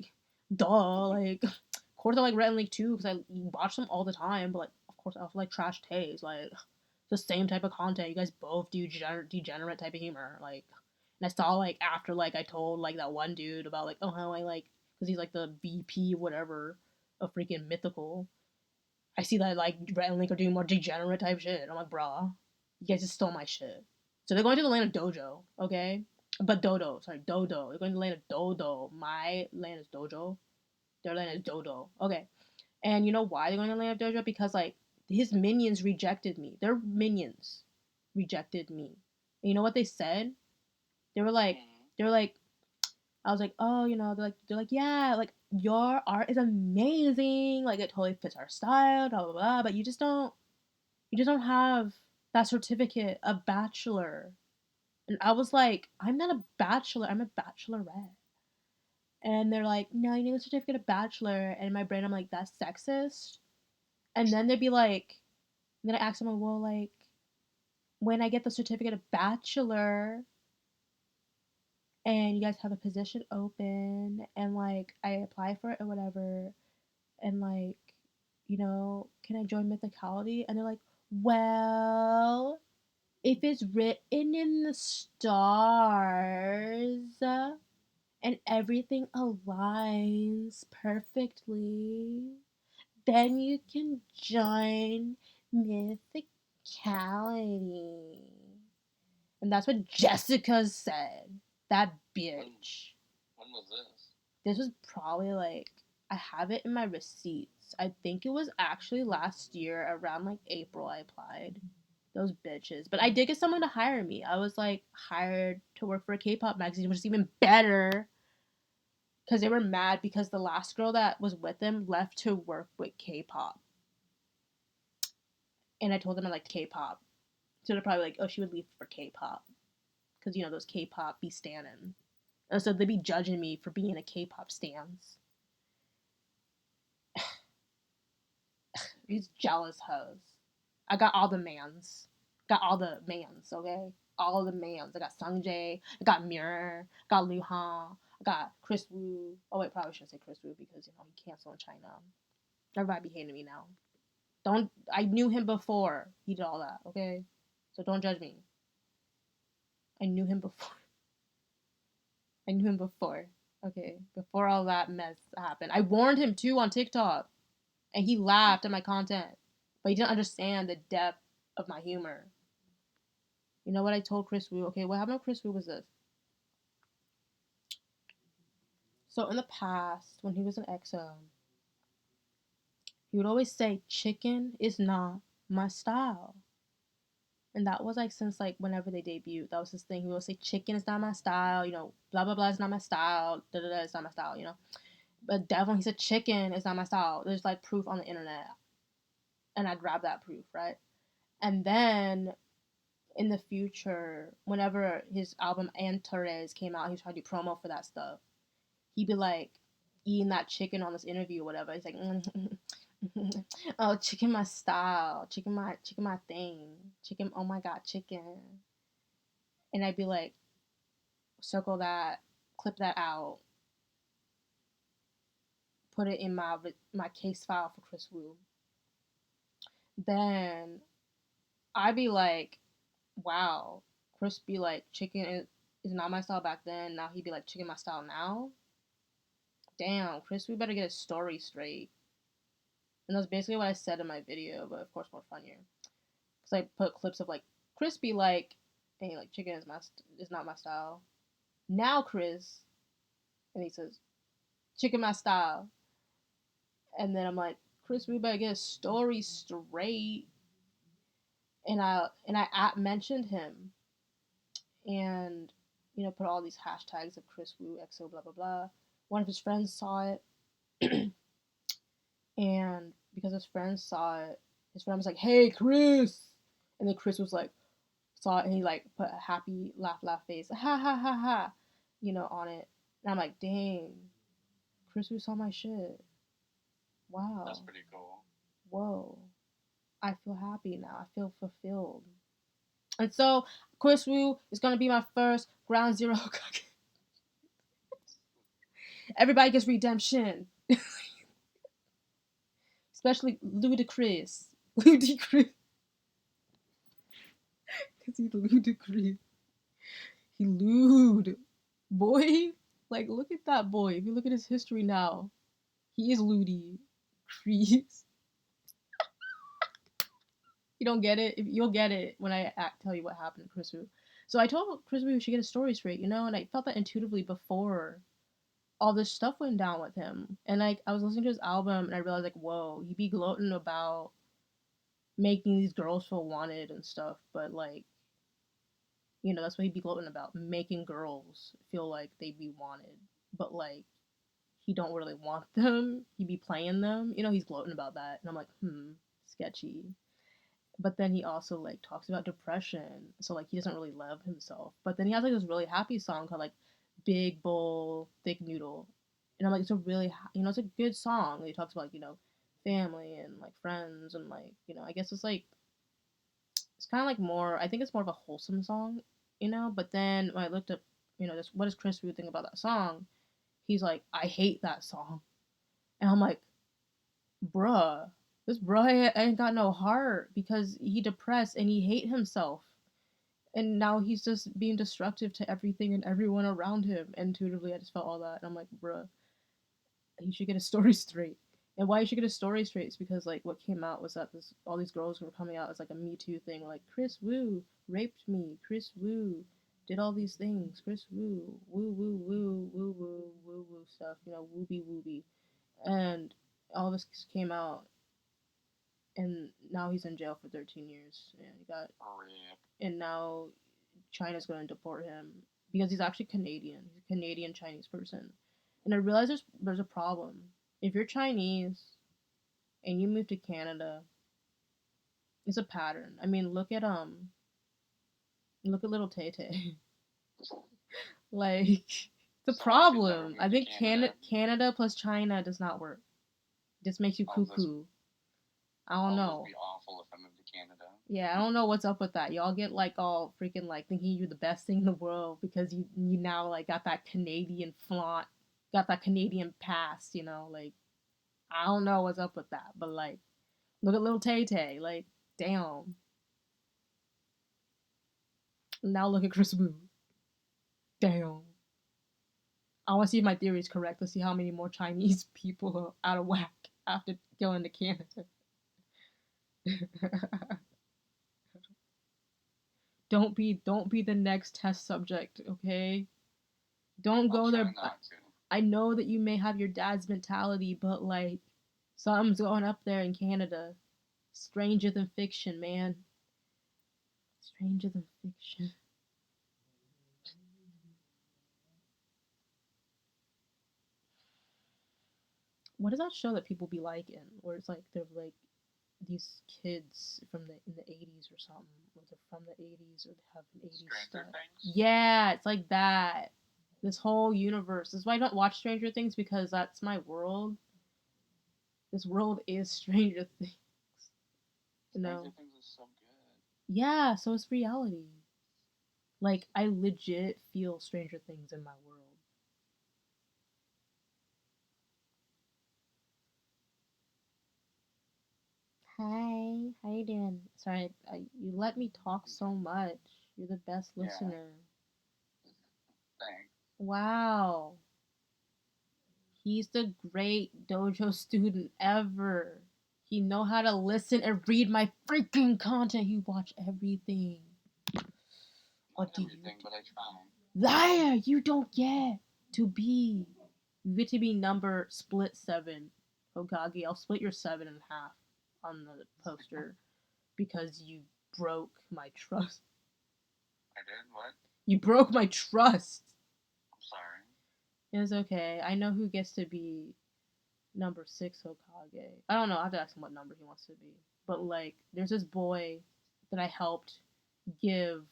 duh. Like, of course I like Red and Lake too because I watch them all the time. But like, of course I also like trash taste. Like, the same type of content. You guys both do degenerate type of humor. Like, and I saw like after like I told like that one dude about like how I like because he's like the VP whatever of freaking Mythical. I see that like Rhett and Link are doing more degenerate type shit. I'm like, bruh, you guys just stole my shit. So they're going to the land of Dojo, okay? But Dodo, sorry, Dodo. They're going to the land of Dodo. My land is Dojo. Their land is Dodo. Okay. And you know why they're going to the land of Dojo? Because like his minions rejected me. Their minions rejected me. And you know what they said? They were like, they were like, I was like, oh, they're like, yeah, like your art is amazing, like it totally fits our style, blah blah blah. But you just don't have that certificate, a bachelor. And I was like, I'm not a bachelor, I'm a bachelorette. And they're like, no, you need a certificate of bachelor. And in my brain, I'm like, that's sexist. And then they'd be like, then I asked them, well, like, when I get the certificate of bachelor, and you guys have a position open and like I apply for it or whatever and like can I join mythicality? And they're like, well, if it's written in the stars and everything aligns perfectly, then you can join mythicality. And that's what Jessica said. That bitch. When was this? This was probably like, I have it in my receipts. I think it was actually last year around like April I applied. Those bitches. But I did get someone to hire me. I was like hired to work for a K-pop magazine, which is even better because they were mad because the last girl that was with them left to work with K-pop. And I told them I liked K-pop. So they're probably like, oh, she would leave for K-pop. Because, those K-pop be standing. And so they'd be judging me for being a K-pop stans. These jealous hoes. I got all the mans. Got all the mans, okay? All the mans. I got Sungjae. I got Mirror. I got Luhan. I got Chris Wu. Oh wait, probably shouldn't say Chris Wu because he canceled in China. Everybody be hating me now. Don't. I knew him before he did all that, okay? So don't judge me. I knew him before. I knew him before. Okay, before all that mess happened. I warned him too on TikTok, and he laughed at my content, but he didn't understand the depth of my humor. You know what I told Chris Wu? Okay, what happened to Chris Wu was this. So in the past, when he was an XO, he would always say, chicken is not my style. And that was like since like whenever they debuted, that was his thing. He would say, chicken is not my style, blah blah blah is not my style, da da da is not my style. But definitely he said chicken is not my style. There's like proof on the internet. And I grabbed that proof, right? And then in the future, whenever his album Antares came out, he was trying to do promo for that stuff. He'd be like eating that chicken on this interview or whatever. He's like, oh, chicken my style, chicken my thing, chicken. Oh my god, chicken. And I'd be like, circle that, clip that out, put it in my case file for Chris Wu. Then I'd be like, wow, Chris be like, chicken is not my style back then. Now he'd be like, chicken my style now. Damn, Chris, we better get his story straight. And that's basically what I said in my video, but of course more funnier. Because I put clips of like Chris be like, hey, like chicken is not my style. Now Chris, and he says, chicken my style. And then I'm like, Chris, we better get his story straight. And I mentioned him, and put all these hashtags of Chris Wu XO blah blah blah. One of his friends saw it, and because his friends saw it, his friend was like, "Hey, Chris," and then Chris was like, saw it and he like put a happy laugh face, ha ha ha ha, on it. And I'm like, dang, Chris Wu saw my shit. Wow. That's pretty cool. Whoa. I feel happy now. I feel fulfilled. And so Chris Wu is gonna be my first Ground Zero. Everybody gets redemption. Especially Ludacris. Ludacris. Because he's ludicrous. He lewd. Boy, like, look at that boy. If you look at his history now, he is Ludi. Crease. You don't get it? You'll get it when I tell you what happened to Chris Wu. So I told Chris Wu he should get his story straight, and I felt that intuitively before all this stuff went down with him. And like I was listening to his album, and I realized like, whoa, he be gloating about making these girls feel wanted and stuff, but like, that's what he'd be gloating about, making girls feel like they'd be wanted, but like he don't really want them. He be playing them. He's gloating about that, and I'm like, sketchy. But then he also like talks about depression, so like he doesn't really love himself. But then he has like this really happy song called like "Big Bowl Thick Noodle," and I'm like, it's a really it's a good song. He talks about like family and like friends and like I guess it's kind of like more. I think it's more of a wholesome song, But then when I looked up, just what does Chris Wu think about that song? He's like, I hate that song, and I'm like, bruh, this bruh ain't got no heart because he depressed and he hate himself. And now he's just being destructive to everything and everyone around him. Intuitively, I just felt all that. And I'm like, bruh, he should get his story straight. And why he should get his story straight is because, like, what came out was that all these girls were coming out as, like, a Me Too thing. Like, Chris Wu raped me. Chris Wu did all these things. Chris Wu, woo, woo, woo, woo, woo, woo, woo stuff. Wooby, wooby. And all this came out, and now he's in jail for 13 years. And and now China's going to deport him because he's actually Canadian. He's a Canadian Chinese person. And I realize there's a problem. If you're Chinese and you move to Canada, it's a pattern. I mean, look at little Tay Tay. Like, the problem. I think Canada plus China does not work. It just makes you cuckoo. I don't know. It would be awful if I moved to Canada. Yeah, I don't know what's up with that. Y'all get like all freaking like thinking you're the best thing in the world because you now like got that Canadian flaunt, got that Canadian past, like I don't know what's up with that, but like look at little Tay Tay, like damn. Now look at Chris Wu. Damn. I want to see if my theory is correct. Let's see how many more Chinese people are out of whack after going to Canada. Don't be the next test subject, okay? Don't go there. I know that you may have your dad's mentality, but like something's going up there in Canada. Stranger than fiction, man. Stranger than fiction. What is that show that people be liking? Where it's like they're like these kids from in the 80s or something. Or they're from the 80s or they have an 80s stuff. Yeah, it's like that. This whole universe. This is why I don't watch Stranger Things, because that's my world. This world is Stranger Things. Stranger Things is so good. Yeah, so it's reality. Like, I legit feel Stranger Things in my world. Hi, how you doing? Sorry, you let me talk so much. You're the best listener. Thanks. Wow. He's the great dojo student ever. He know how to listen and read my freaking content. He watch everything. What do you think? But I try. Liar! You don't get to be. You get to be number split 7. Hokage, I'll split your 7 in half on the poster because you broke my trust. I did? What? You broke my trust. I'm sorry. It's okay. I know who gets to be number 6 Hokage. I don't know. I have to ask him what number he wants to be. but like there's this boy that I helped give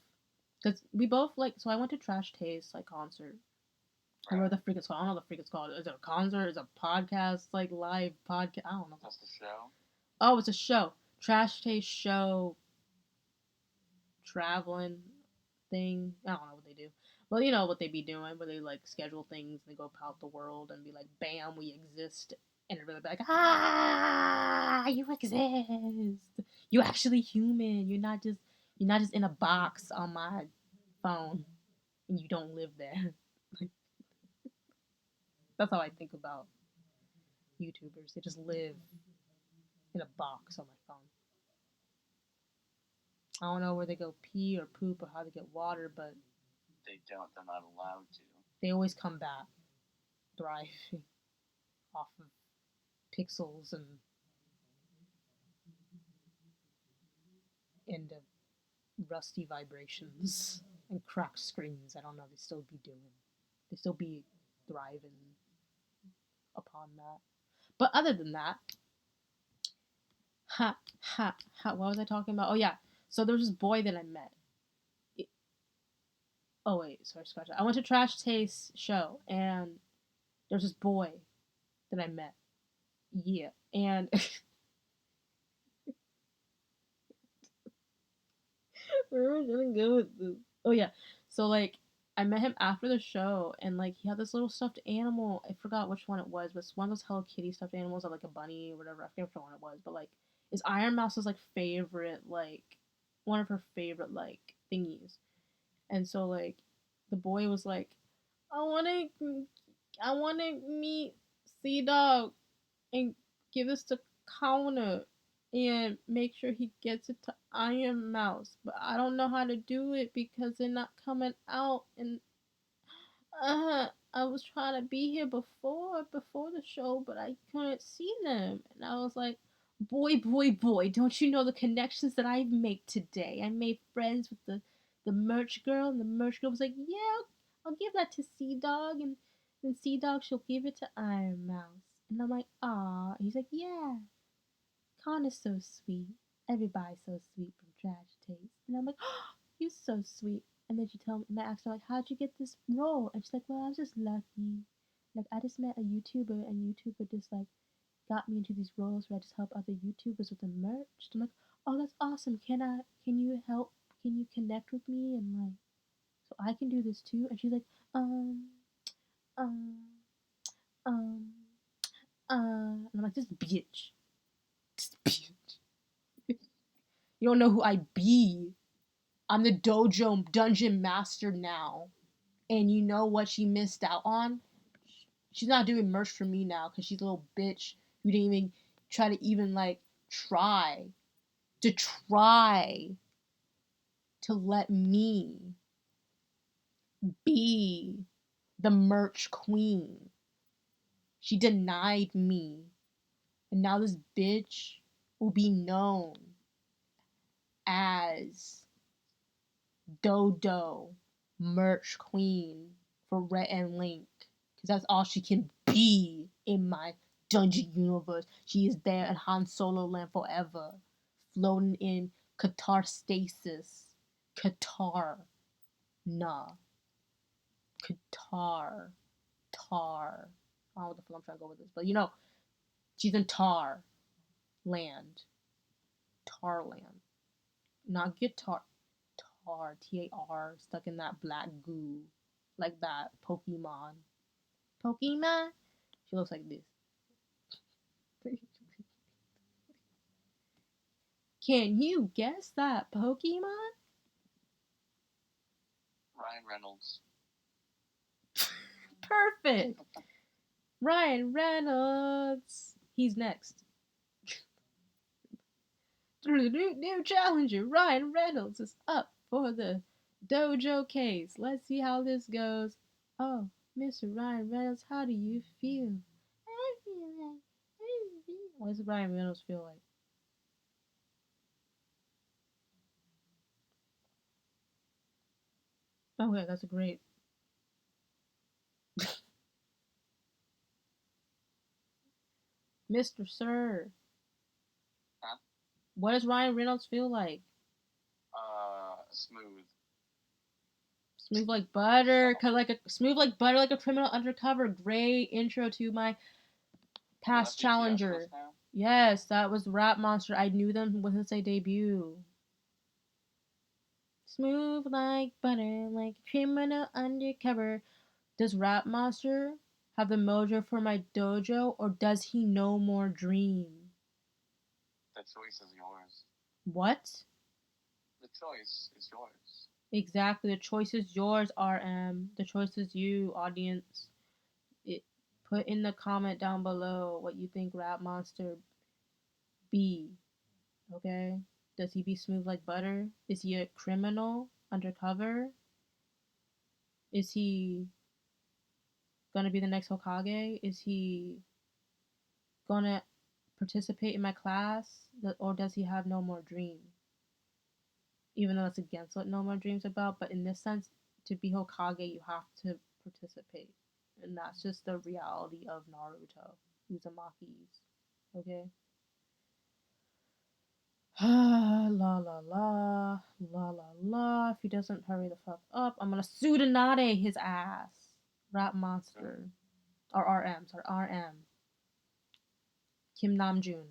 because we both like. So I went to Trash Taste like concert. I don't know what the freak it's called. I don't know what the freak it's called. Is it a concert? Is it a podcast? Like live podcast? I don't know. That's the show. Oh, it's a show. Trash Taste show. Traveling thing. I don't know what they do. Well, you know what they be doing, where they like schedule things and they go out the world and be like, bam, we exist. And everybody be like, ah, you exist. You actually human. You're not just in a box on my phone and you don't live there. That's how I think about YouTubers. They just live in a box on my phone. I don't know where they go pee or poop or how they get water, but they don't. They're not allowed to. They always come back, thriving off of pixels and rusty vibrations and cracked screens. I don't know. They still be doing. They still be thriving upon that. But other than that, what was I talking about? Oh yeah. So there was this boy that I met. Oh wait, sorry, scratch that. I went to Trash Taste show and there's this boy that I met. Yeah, and where am I gonna go with this? Oh yeah, so like I met him after the show, and like he had this little stuffed animal. I forgot which one it was, but it's one of those Hello Kitty stuffed animals, or like a bunny or whatever. I forget which one it was, but like it's Iron Mouse's like favorite, like one of her favorite like thingies. And so like the boy was like, I wanna meet Sea Dog and give this to Connor and make sure he gets it to Iron Mouse. But I don't know how to do it because they're not coming out. And I was trying to be here before the show, but I couldn't see them. And I was like, boy, don't you know the connections that I made today? I made friends with the merch girl, and the merch girl was like, yeah, I'll give that to Sea Dog, and then Sea Dog, she'll give it to Iron Mouse. And I'm like, ah. He's like, yeah, Connor's so sweet. Everybody's so sweet from Trash Taste. And I'm like, oh, you're so sweet. And then she told me, and I asked her, like, how'd you get this role? And she's like, well, I was just lucky. Like, I just met a YouTuber, and YouTuber just, like, got me into these roles where I just help other YouTubers with the merch. I'm like, oh, that's awesome. Can you help? Can you connect with me? And, like, so I can do this too? And she's like, um, um, um, and I'm like, this bitch. This bitch. You don't know who I be. I'm the dojo dungeon master now. And you know what she missed out on? She's not doing merch for me now because she's a little bitch who didn't even try to like try to let me be the merch queen. She denied me. And now this bitch will be known as Dodo merch queen for Rhett and Link. Because that's all she can be in my dungeon universe. She is there in Han Solo land forever. Floating in Qatar-stasis. Qatar. Nah. Qatar. Tar. I don't know what the fuck I'm trying to go with this. But you know, she's in Tar land. Tar land. Not guitar. Tar. T-A-R. Stuck in that black goo. Like that Pokemon. Pokemon? She looks like this. Can you guess that Pokemon? Ryan Reynolds. Perfect. Ryan Reynolds. He's next. New challenger, Ryan Reynolds, is up for the dojo case. Let's see how this goes. Oh, Mr. Ryan Reynolds, how do you feel? I feel like. What does Ryan Reynolds feel like? Okay, that's a great. Mr. Sir. Huh? What does Ryan Reynolds feel like? Smooth. Smooth like butter, smooth like butter, like a criminal undercover. Great intro to my past challenger. Yes, that was Rap Monster. I knew them since they debut. Smooth like butter, like a criminal undercover. Does Rap Monster have the mojo for my dojo, or does he no more dream? The choice is yours. What? The choice is yours. Exactly. The choice is yours, RM. The choice is you, audience. Put in the comment down below what you think Rap Monster be. Okay? Does he be smooth like butter? Is he a criminal undercover? Is he gonna be the next Hokage? Is he gonna participate in my class? Or does he have no more dream? Even though it's against what no more dreams about, but in this sense, to be Hokage, you have to participate. And that's just the reality of Naruto Uzumaki's. Okay? La la la la la la. If he doesn't hurry the fuck up, I'm gonna Sudanade his ass. Rap Monster. Or RM, sorry, RM. Kim Namjoon.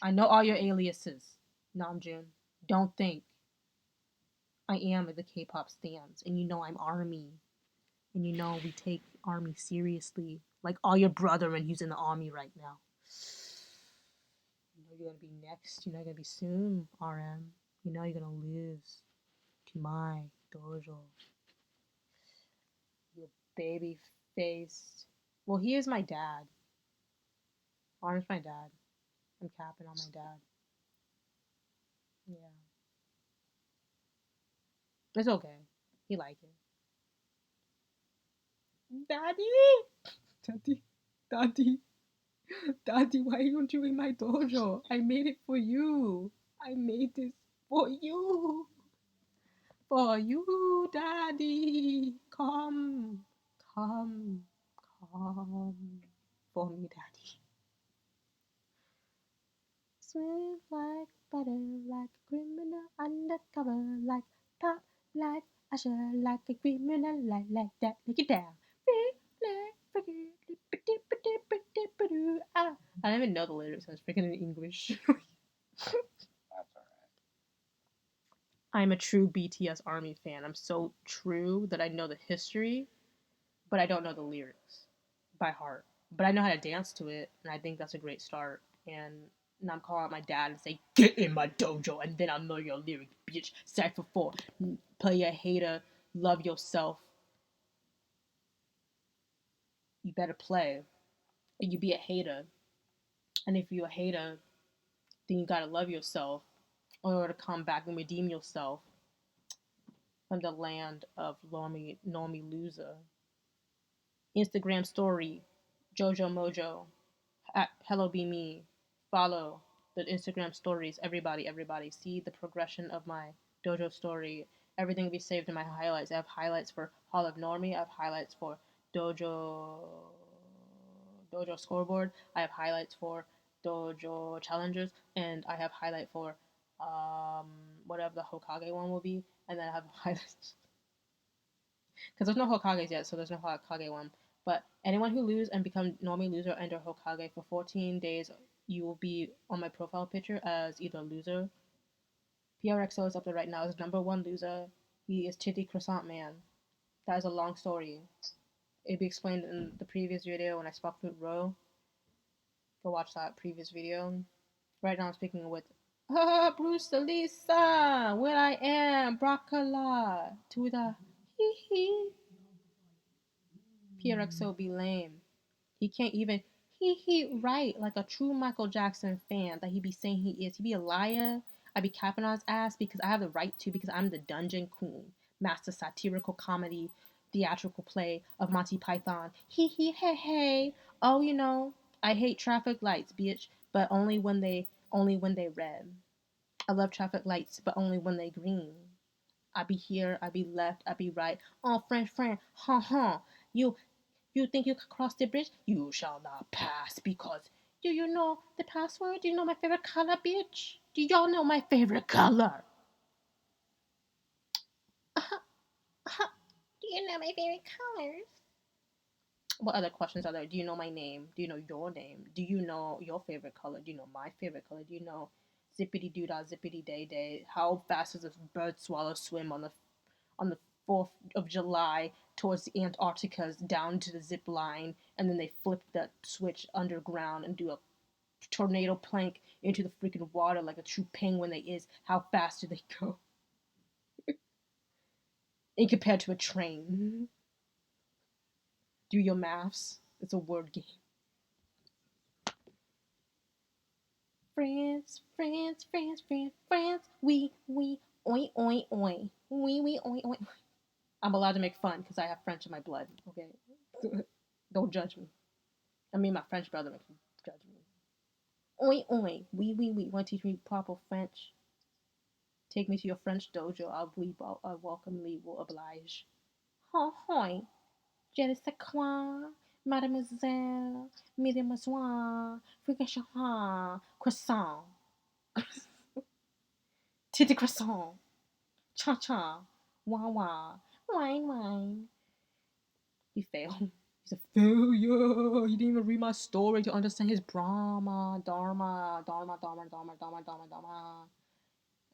I know all your aliases, Namjoon. Don't think I am the K-pop stans, and you know I'm ARMY, and you know we take ARMY seriously, like all your brethren who's in the army right now. You know you're gonna be next. You know you're gonna be soon, RM. You know you're gonna lose to my dojo. You baby faced. Well, he is my dad. RM's my dad. I'm capping on my dad. Yeah. It's okay. He like it. Daddy! Daddy! Daddy! Daddy, why don't you in my dojo? I made it for you. I made this for you. For you, Daddy. Come. Come. Come. For me, Daddy. Smooth like butter, like a criminal undercover, like pop, like Usher, like a criminal, like that, like it down. I don't even know the lyrics. I was freaking in English. That's alright. I'm a true BTS ARMY fan. I'm so true that I know the history, but I don't know the lyrics by heart. But I know how to dance to it, and I think that's a great start. And now I'm calling out my dad and say, "Get in my dojo," and then I'll know your lyrics, bitch. Cypher 4, play a hater, love yourself. You better play. You be a hater. And if you're a hater, then you gotta love yourself in order to come back and redeem yourself from the land of Normie Loser. Instagram story, Jojo Mojo, at HelloBeeMe. Follow the Instagram stories. Everybody. See the progression of my dojo story. Everything will be saved in my highlights. I have highlights for Hall of Normie. I have highlights for Dojo Scoreboard. I have highlights for Dojo Challengers, and I have highlight for whatever the Hokage one will be, and then I have highlights because there's no Hokages yet, so there's no Hokage one. But anyone who loses and become Normie Loser and or Hokage for 14 days, you will be on my profile picture as either loser. PierreXO is up there right now as #1 loser. He is Titty Croissant Man. That is a long story. It'll be explained in the previous video when I spoke with Ro. Go watch that previous video. Right now I'm speaking with Bruce Lisa. Where I am, Broccoli. To the hee hee. PierreXO be lame. He can't even he right like a true Michael Jackson fan that he be saying he is. He be a liar. I be capping on his ass because I have the right to, because I'm the Dungeon Queen, master satirical comedy theatrical play of Monty Python. Hey hey. Oh, you know, I hate traffic lights, bitch, but only when they red. I love traffic lights, but only when they green. I be here, I be left, I be right. Oh, friend, ha. You think you can cross the bridge? You shall not pass because do you know the password? Do you know my favorite color, bitch? Do y'all know my favorite color? Do you know my favorite colors? What other questions are there? Do you know my name? Do you know your name? Do you know your favorite color? Do you know my favorite color? Do you know zippity doo dah zippity day day? How fast does a bird swallow swim on the 4th of July towards the Antarcticas down to the zip line, and then they flip that switch underground and do a tornado plank into the freaking water like a true penguin they is? How fast do they go? In compared to a train. Do your maths. It's a word game. France, France, France, France, France. We, oi, oi, oi. We, oi, oi. I'm allowed to make fun because I have French in my blood. Okay, don't judge me. I mean, my French brother makes me judge me. Oi, oi. We. Want to teach me proper French? Take me to your French dojo. I welcomely will oblige. Hoi. Je ne sais quoi, mademoiselle, mesdemoiselles, fricachon, croissant, titty croissant, cha cha, wah wah, wine wine. He failed. He's a failure. He didn't even read my story to understand his Brahma, Dharma, Dharma, Dharma, Dharma, Dharma, Dharma, Dharma.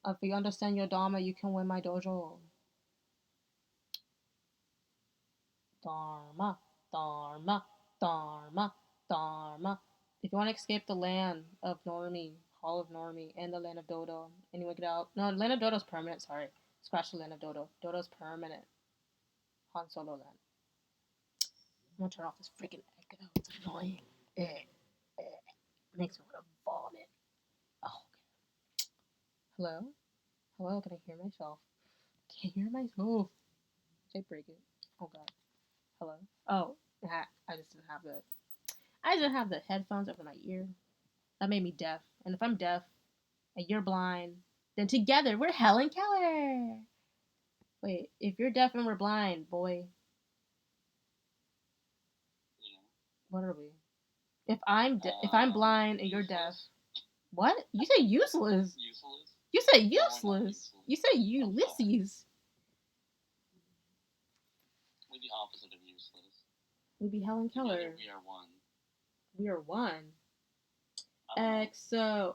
If you understand your Dharma, you can win my dojo. Dharma, Dharma, Dharma, Dharma. If you want to escape the land of Normie, Hall of Normie, and the land of Dodo, and you want to get out. No, the land of Dodo's permanent, sorry. Scratch the land of Dodo. Dodo's permanent. Han Solo land. I'm gonna turn off this freaking echo. It's annoying. Makes me want to vomit. Oh, okay. Hello? Hello, can I hear myself? I can't hear myself. Did I break it? Oh god. Hello? Oh, I just didn't have the headphones over my ear. That made me deaf. And if I'm deaf and you're blind, then together we're Helen Keller. Wait, if you're deaf and we're blind, boy. Yeah. What are we? If I'm blind and you're deaf. What? You say useless. Useless? You say No, useless. You say Ulysses. We're the opposite of useless. We'd be Helen Keller. Together we are one. We are one. XO.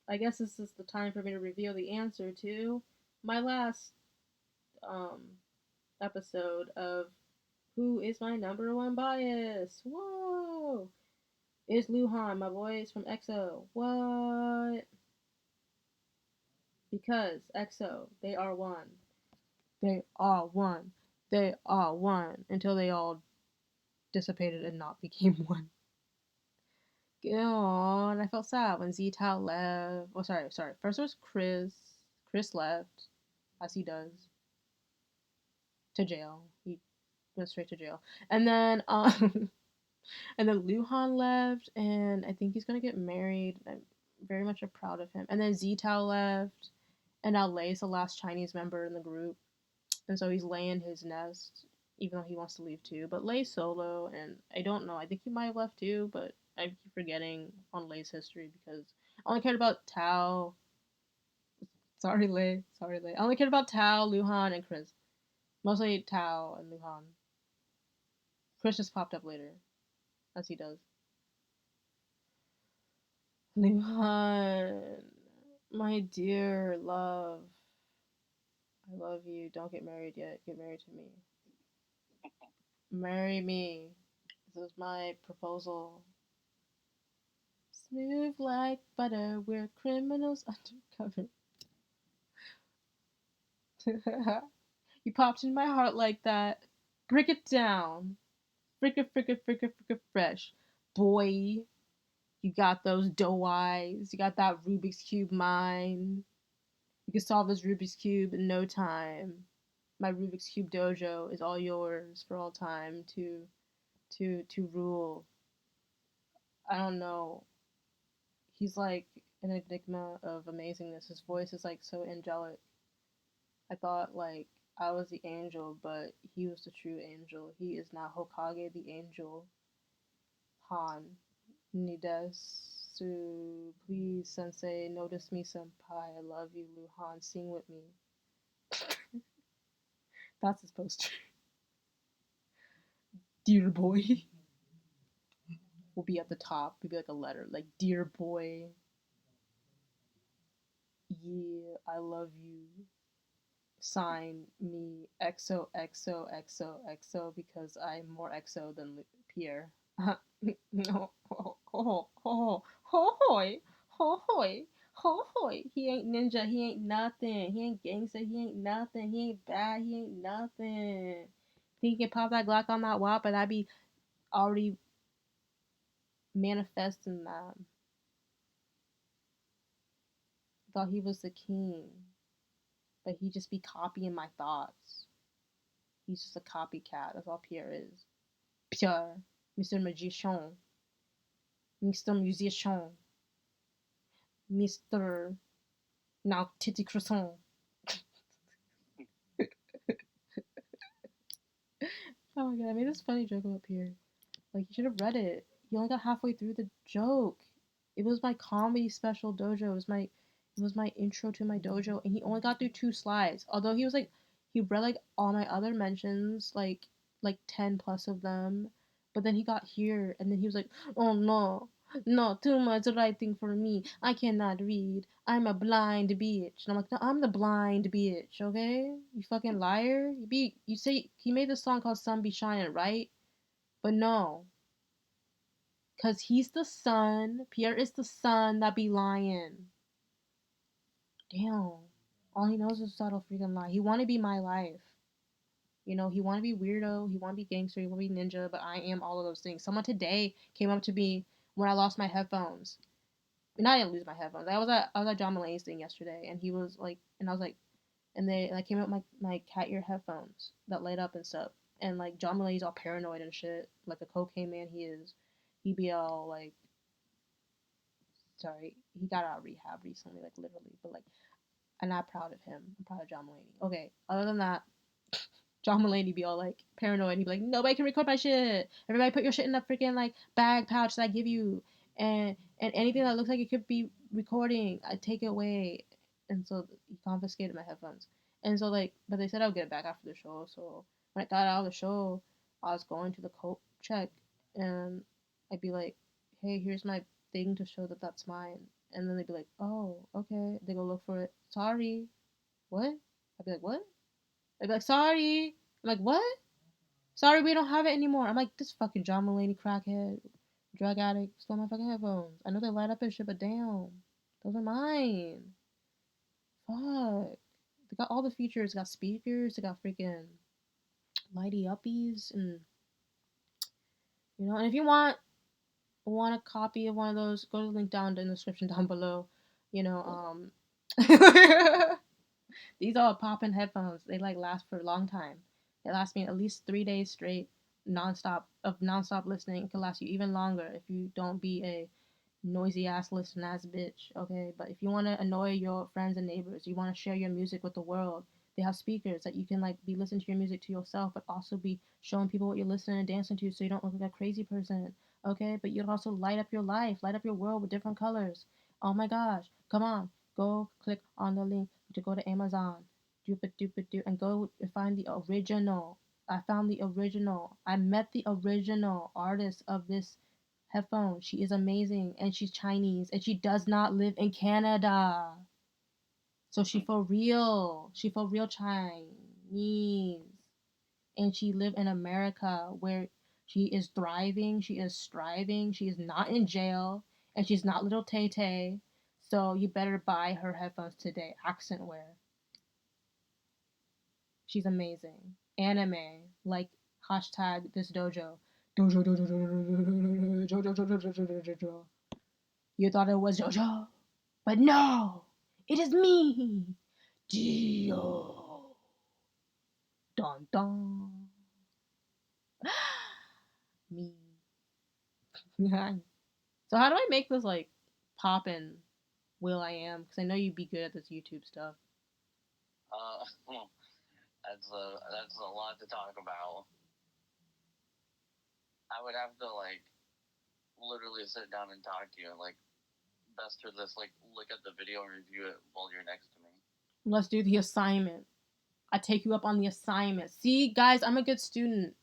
I guess this is the time for me to reveal the answer to my last episode of Who is My Number One Bias? Whoa! It's Luhan, my boy is from EXO. What? Because EXO, they are one. They are one. They are one. Until they all dissipated and not became one. God, I felt sad when Z-Tao left. Oh, sorry. First it was Chris. Chris left, as he does, to jail. He went straight to jail. And then, and then Luhan left, and I think he's gonna get married. I'm very much proud of him. And then Z-Tao left, and now Lei's the last Chinese member in the group, and so he's laying his nest, even though he wants to leave too. But Lei's solo, and I don't know. I think he might have left too, but I keep forgetting on Lei's history because I only cared about Tao. Sorry, Lei. I only cared about Tao, Luhan, and Chris. Mostly Tao and Luhan. Chris just popped up later, as he does. Luhan, my dear love. I love you. Don't get married yet. Get married to me. Marry me. This is my proposal. Smooth like butter, we're criminals undercover. You popped in my heart like that. Break it down. Fricka fresh. Boy, you got those dough eyes. You got that Rubik's Cube mind. You can solve this Rubik's Cube in no time. My Rubik's Cube dojo is all yours for all time to rule. I don't know. He's like an enigma of amazingness. His voice is like so angelic. I thought like I was the angel, but he was the true angel. He is now Hokage the angel. Han Nides. Gatsu. Please, sensei, notice me, senpai. I love you, Luhan. Sing with me. That's his poster. Dear boy. Will be at the top. It'll be like a letter. Like, dear boy. Yeah, I love you. Sign me XOXOXOXO because I'm more XO than Pierre. No, ho ho ho ho hoy, ho hoy, ho hoy. He ain't ninja. He ain't nothing. He ain't gangster. He ain't nothing. He ain't bad. He ain't nothing. Think he can pop that Glock on that wall, but I be already manifesting that. Thought he was the king, but he just be copying my thoughts. He's just a copycat. That's all Pierre is. Pierre, Mr. Magician, Mr. Musician, Mr. Now Titty Croissant. Oh my god, I made this funny joke about Pierre. Like, you should have read it. You only got halfway through the joke. It was my comedy special dojo. It was my intro to my dojo, and he only got through 2 slides. Although he read like all my other mentions, like 10 plus of them. But then he got here, and then he was like, "Oh no, no, too much writing for me. I cannot read. I'm a blind bitch." And I'm like, "No, I'm the blind bitch, okay? You fucking liar. You say he made this song called Sun Be Shining, right? But no, cause he's the sun. Pierre is the sun that be lying. Damn. All he knows is subtle freaking lie. He wanna be my life. You know, he wanna be weirdo, he wanna be gangster, he wanna be ninja, but I am all of those things. Someone today came up to me when I lost my headphones. I mean, I didn't lose my headphones. I was at John Mulaney's thing yesterday, and he was like, and I was like, and I came up with my cat ear headphones that light up and stuff. And like John Mulaney's all paranoid and shit, like a cocaine man he is. He be all like, sorry, he got out of rehab recently, like literally, but like, I'm not proud of him. I'm proud of John Mulaney. Okay, other than that, John Mulaney be all like paranoid. He'd be like, nobody can record my shit. Everybody put your shit in the freaking like bag pouch that I give you, and anything that looks like it could be recording, I take it away. And so he confiscated my headphones. And so like, but they said I would get it back after the show. So when I got out of the show, I was going to the coat check, and I'd be like, hey, here's my thing to show that that's mine. And then they'd be like, oh, okay. They go look for it. Sorry. What? I'd be like, what? They'd be like, sorry. I'm like, what? Sorry, we don't have it anymore. I'm like, this fucking John Mulaney crackhead, drug addict, stole my fucking headphones. I know they light up and shit, but damn. Those are mine. Fuck. They got all the features. They got speakers. They got freaking lighty uppies. And, and if you want a copy of one of those, go to the link down in the description down below. These are poppin' headphones. They like last for a long time. They last me at least 3 days straight, nonstop listening. It could last you even longer if you don't be a noisy ass listen ass bitch. Okay, but if you want to annoy your friends and neighbors, you want to share your music with the world. They have speakers that you can like be listening to your music to yourself, but also be showing people what you're listening and dancing to, so you don't look like a crazy person. Okay, but you also light up your life, light up your world with different colors. Oh my gosh, come on, go click on the link to go to Amazon, and go and find the original. I found the original. I met the original artist of this headphone. She is amazing, and she's Chinese, and she does not live in Canada. So she for real. She for real Chinese. And she live in America where she is thriving, she is striving, she is not in jail, and she's not little Tay Tay. So you better buy her headphones today. Accent wear. She's amazing. Anime, like hashtag this dojo. Dojo, dojo, dojo, dojo, dojo, dojo, dojo. You thought it was JoJo, but no, it is me, Dio. Dun dun. Me. So how do I make this like poppin'? Will I am? Because I know you'd be good at this YouTube stuff. That's a lot to talk about. I would have to like literally sit down and talk to you. Like best to just like look at the video and review it while you're next to me. Let's do the assignment. I take you up on the assignment. See, guys, I'm a good student.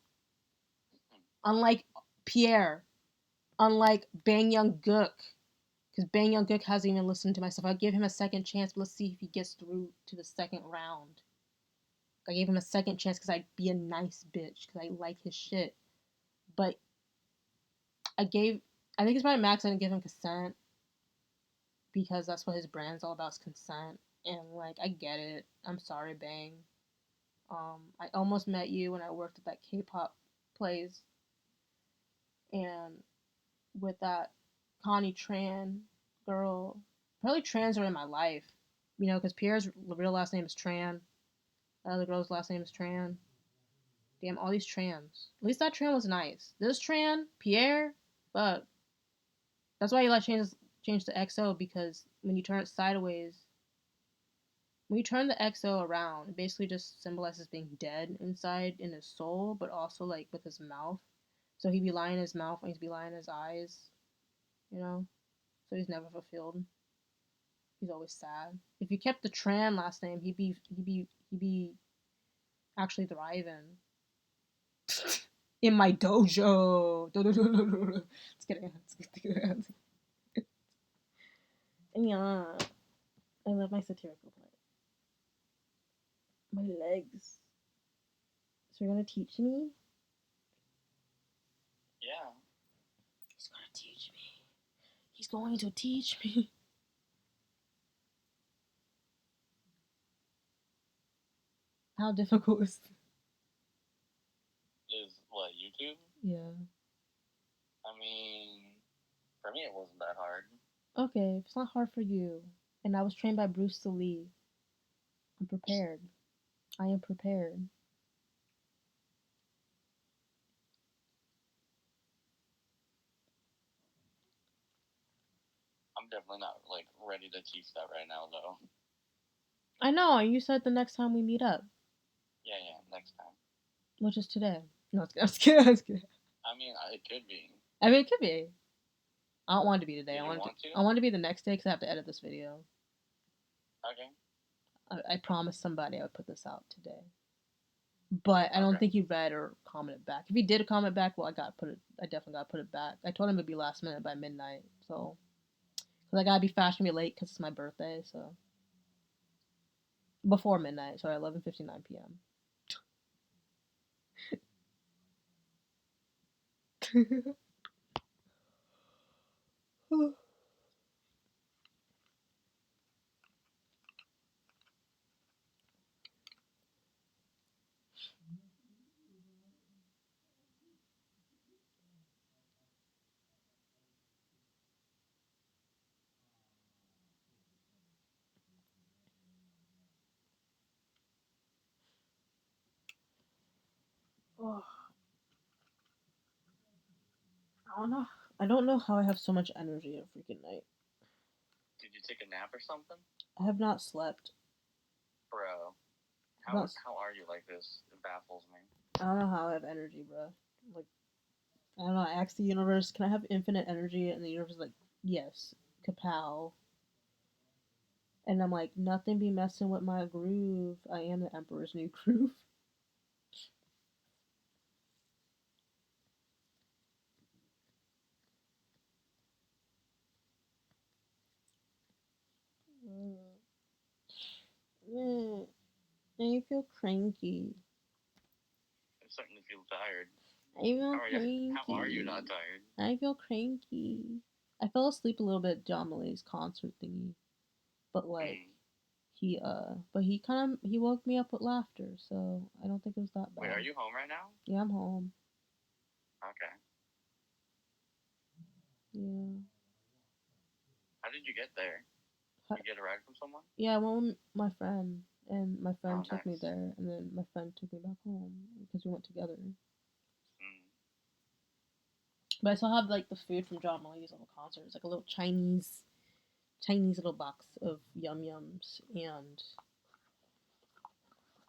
Unlike Pierre. Unlike Bang Young Gook. Because Bang Young Gook hasn't even listened to my stuff. I give him a second chance, but let's see if he gets through to the second round. I gave him a second chance because I'd be a nice bitch. Because I like his shit. But I think it's probably Max I didn't give him consent. Because that's what his brand's all about, is consent. And, like, I get it. I'm sorry, Bang. I almost met you when I worked at that K-pop place. And with that Connie Tran girl. Probably Trans are in my life. You know, because Pierre's real last name is Tran. The other girl's last name is Tran. Damn, all these trans. At least that Tran was nice. This Tran, Pierre, but that's why you like change to XO, because when you turn it sideways, when you turn the XO around, it basically just symbolizes being dead inside in his soul, but also like with his mouth. So he'd be lying in his mouth and he'd be lying in his eyes, you know? So he's never fulfilled. He's always sad. If you kept the Tran last name, he'd be actually thriving. In my dojo. Let's get it. Yeah. I love my satirical play. My legs. So you're gonna teach me? Yeah. He's gonna teach me. He's going to teach me. How difficult is it? Is what, YouTube? Yeah. I mean, for me it wasn't that hard. Okay, if it's not hard for you, and I was trained by Bruce Lee, I'm prepared. I am prepared. I'm definitely not like ready to teach that right now though. I know, you said the next time we meet up. Yeah, next time. Which is today. No, it's kidding. I mean, it could be. I mean, it could be. I don't want it to be today. I want it to be the next day because I have to edit this video. Okay. I promised somebody I would put this out today. But I don't think he read or commented back. If he did comment back, well, I definitely got to put it back. I told him it'd be last minute by midnight, so. Because I gotta be fast and be late because it's my birthday, so. Before midnight, sorry, 11:59 p.m. Oh. I don't know how I have so much energy at freaking night. Did you take a nap or something? I have not slept. Bro. How are you like this? It baffles me. I don't know how I have energy, bro. Like, I don't know. I asked the universe, can I have infinite energy? And the universe is like, yes. Kapow. And I'm like, nothing be messing with my groove. I am the Emperor's New Groove. I feel cranky. I'm starting to feel tired. I feel cranky. How are you not tired? I feel cranky. I fell asleep a little bit at John Malay's concert thingy. But like, he woke me up with laughter, so I don't think it was that bad. Wait, are you home right now? Yeah, I'm home. Okay. Yeah. How did you get there? Did you get a ride from someone? Yeah, I went with my friend, and my friend took me nice. there, and then my friend took me back home because we went together. But I still have like the food from John Malay's little concert. It's like a little Chinese little box of yum yums, and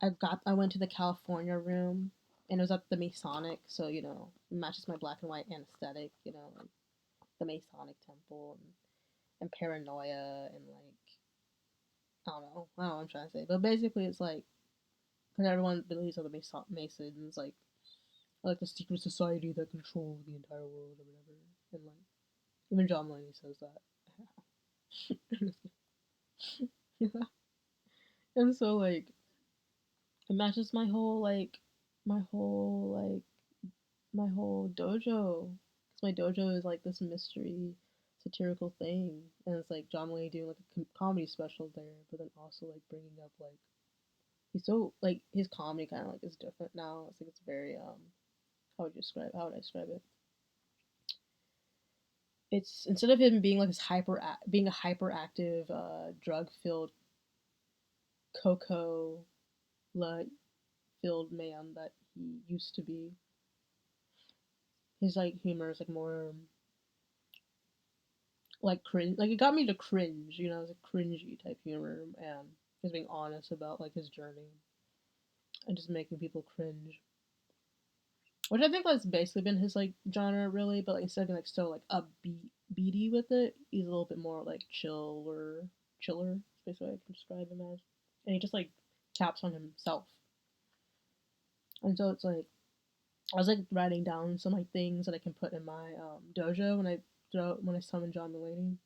I went to the California room, and it was at the Masonic, so you know it matches my black and white anesthetic, you know, like the Masonic temple. And and paranoia and like I don't know what I'm trying to say, but basically it's like because everyone believes that the Masons like the secret society that control the entire world or whatever, and like even John Mulaney says that. And so like it matches my whole my whole my whole dojo. Because my dojo is like this mystery satirical thing, and it's like John Mulaney doing like a comedy special there, but then also like bringing up like he's so like his comedy kind of like is different now. It's like it's very how would I describe it? It's instead of him being like this being a hyperactive drug filled cocoa filled man that he used to be. His like humor is like more like cringe. Like it got me to cringe. You know, it's a cringy type humor, and just being honest about like his journey and just making people cringe. Which I think that's basically been his like genre really, but like instead of being like so like upbeat beady with it, he's a little bit more like chiller. Is basically what I can describe him as, and he just like caps on himself. And so it's like I was like writing down some like things that I can put in my dojo when I summon John Mulaney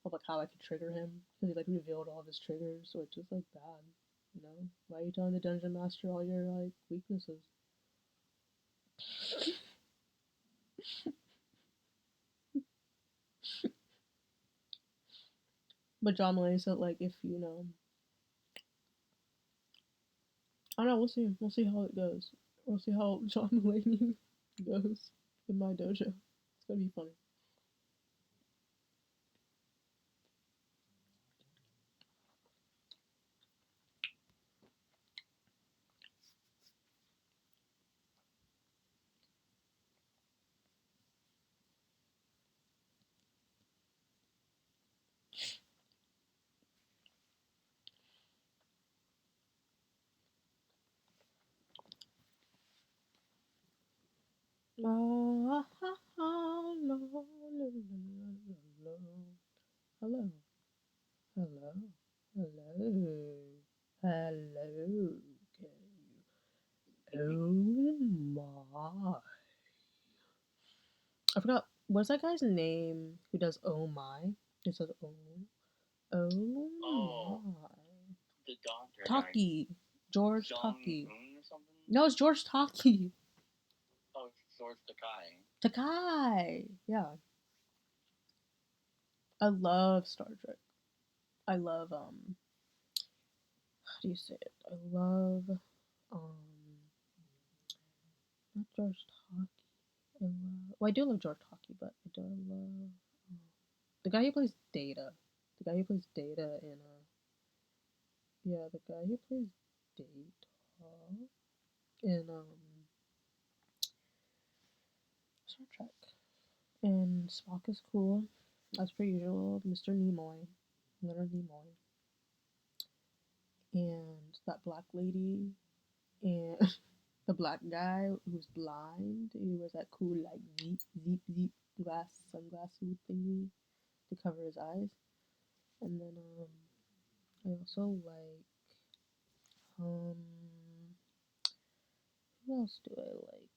of like how I could trigger him because he like revealed all of his triggers, so it's just like bad. You know, why are you telling the dungeon master all your like weaknesses? But John Mulaney said like if you know, I don't know. We'll see. We'll see how it goes. We'll see how John Mulaney goes in my dojo. It's gonna be funny. Hello. Hello. Hello. Hello. Hello. Oh my. I forgot. What's that guy's name who does Oh My? He says Oh. Oh my. The doctor. Taki. George Jong Taki. or something? No, it's George Taki. Oh, it's George Takai. Takai. Yeah. I love Star Trek. I love how do you say it? I love not George Taki. Well, I do love George Taki, but I do love the guy who plays Data. The guy who plays Data in yeah, the guy who plays Data in Star Trek. And Spock is cool, as per usual. Mr. Nimoy, Leonard Nimoy, and that black lady, and the black guy who's blind, who wears that cool like zip sunglass suit thingy to cover his eyes. And then I also like um who else do I like?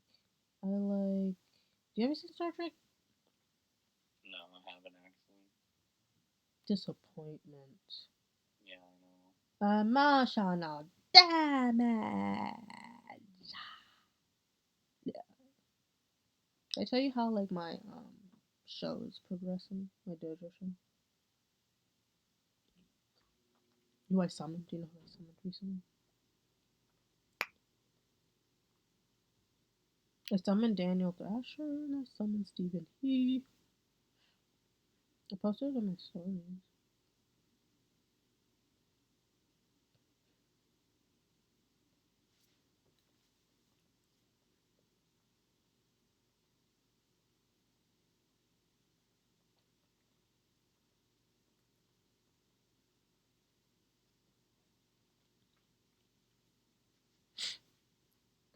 I like. Do you ever see Star Trek? No, I haven't actually. Disappointment. Yeah, I know. Emotional damage. Yeah. Did I tell you how like my show is progressing? My dojo show. Who I summoned? Do you know who I summoned recently? I summoned Daniel Thrasher and I summoned Stephen He. I posted it on my stories.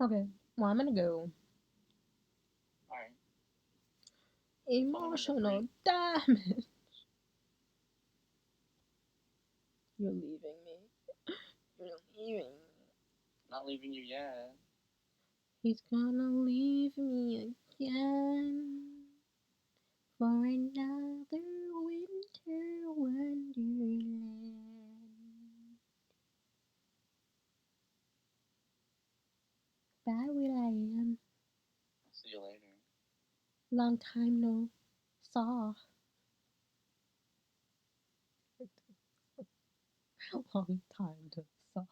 Okay, well I'm gonna go. Alright. Emotional damage. You're leaving me. You're leaving me. Not leaving you yet. He's gonna leave me again for another winter wonderland. Bye, Will.I.Am. See you later. Long time no saw. Long time to saw.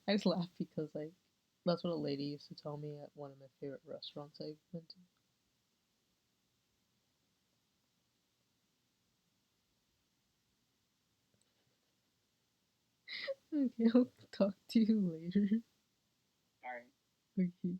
I just laugh because like that's what a lady used to tell me at one of my favorite restaurants I've been to. Okay, I'll talk to you later. Alright. Okay.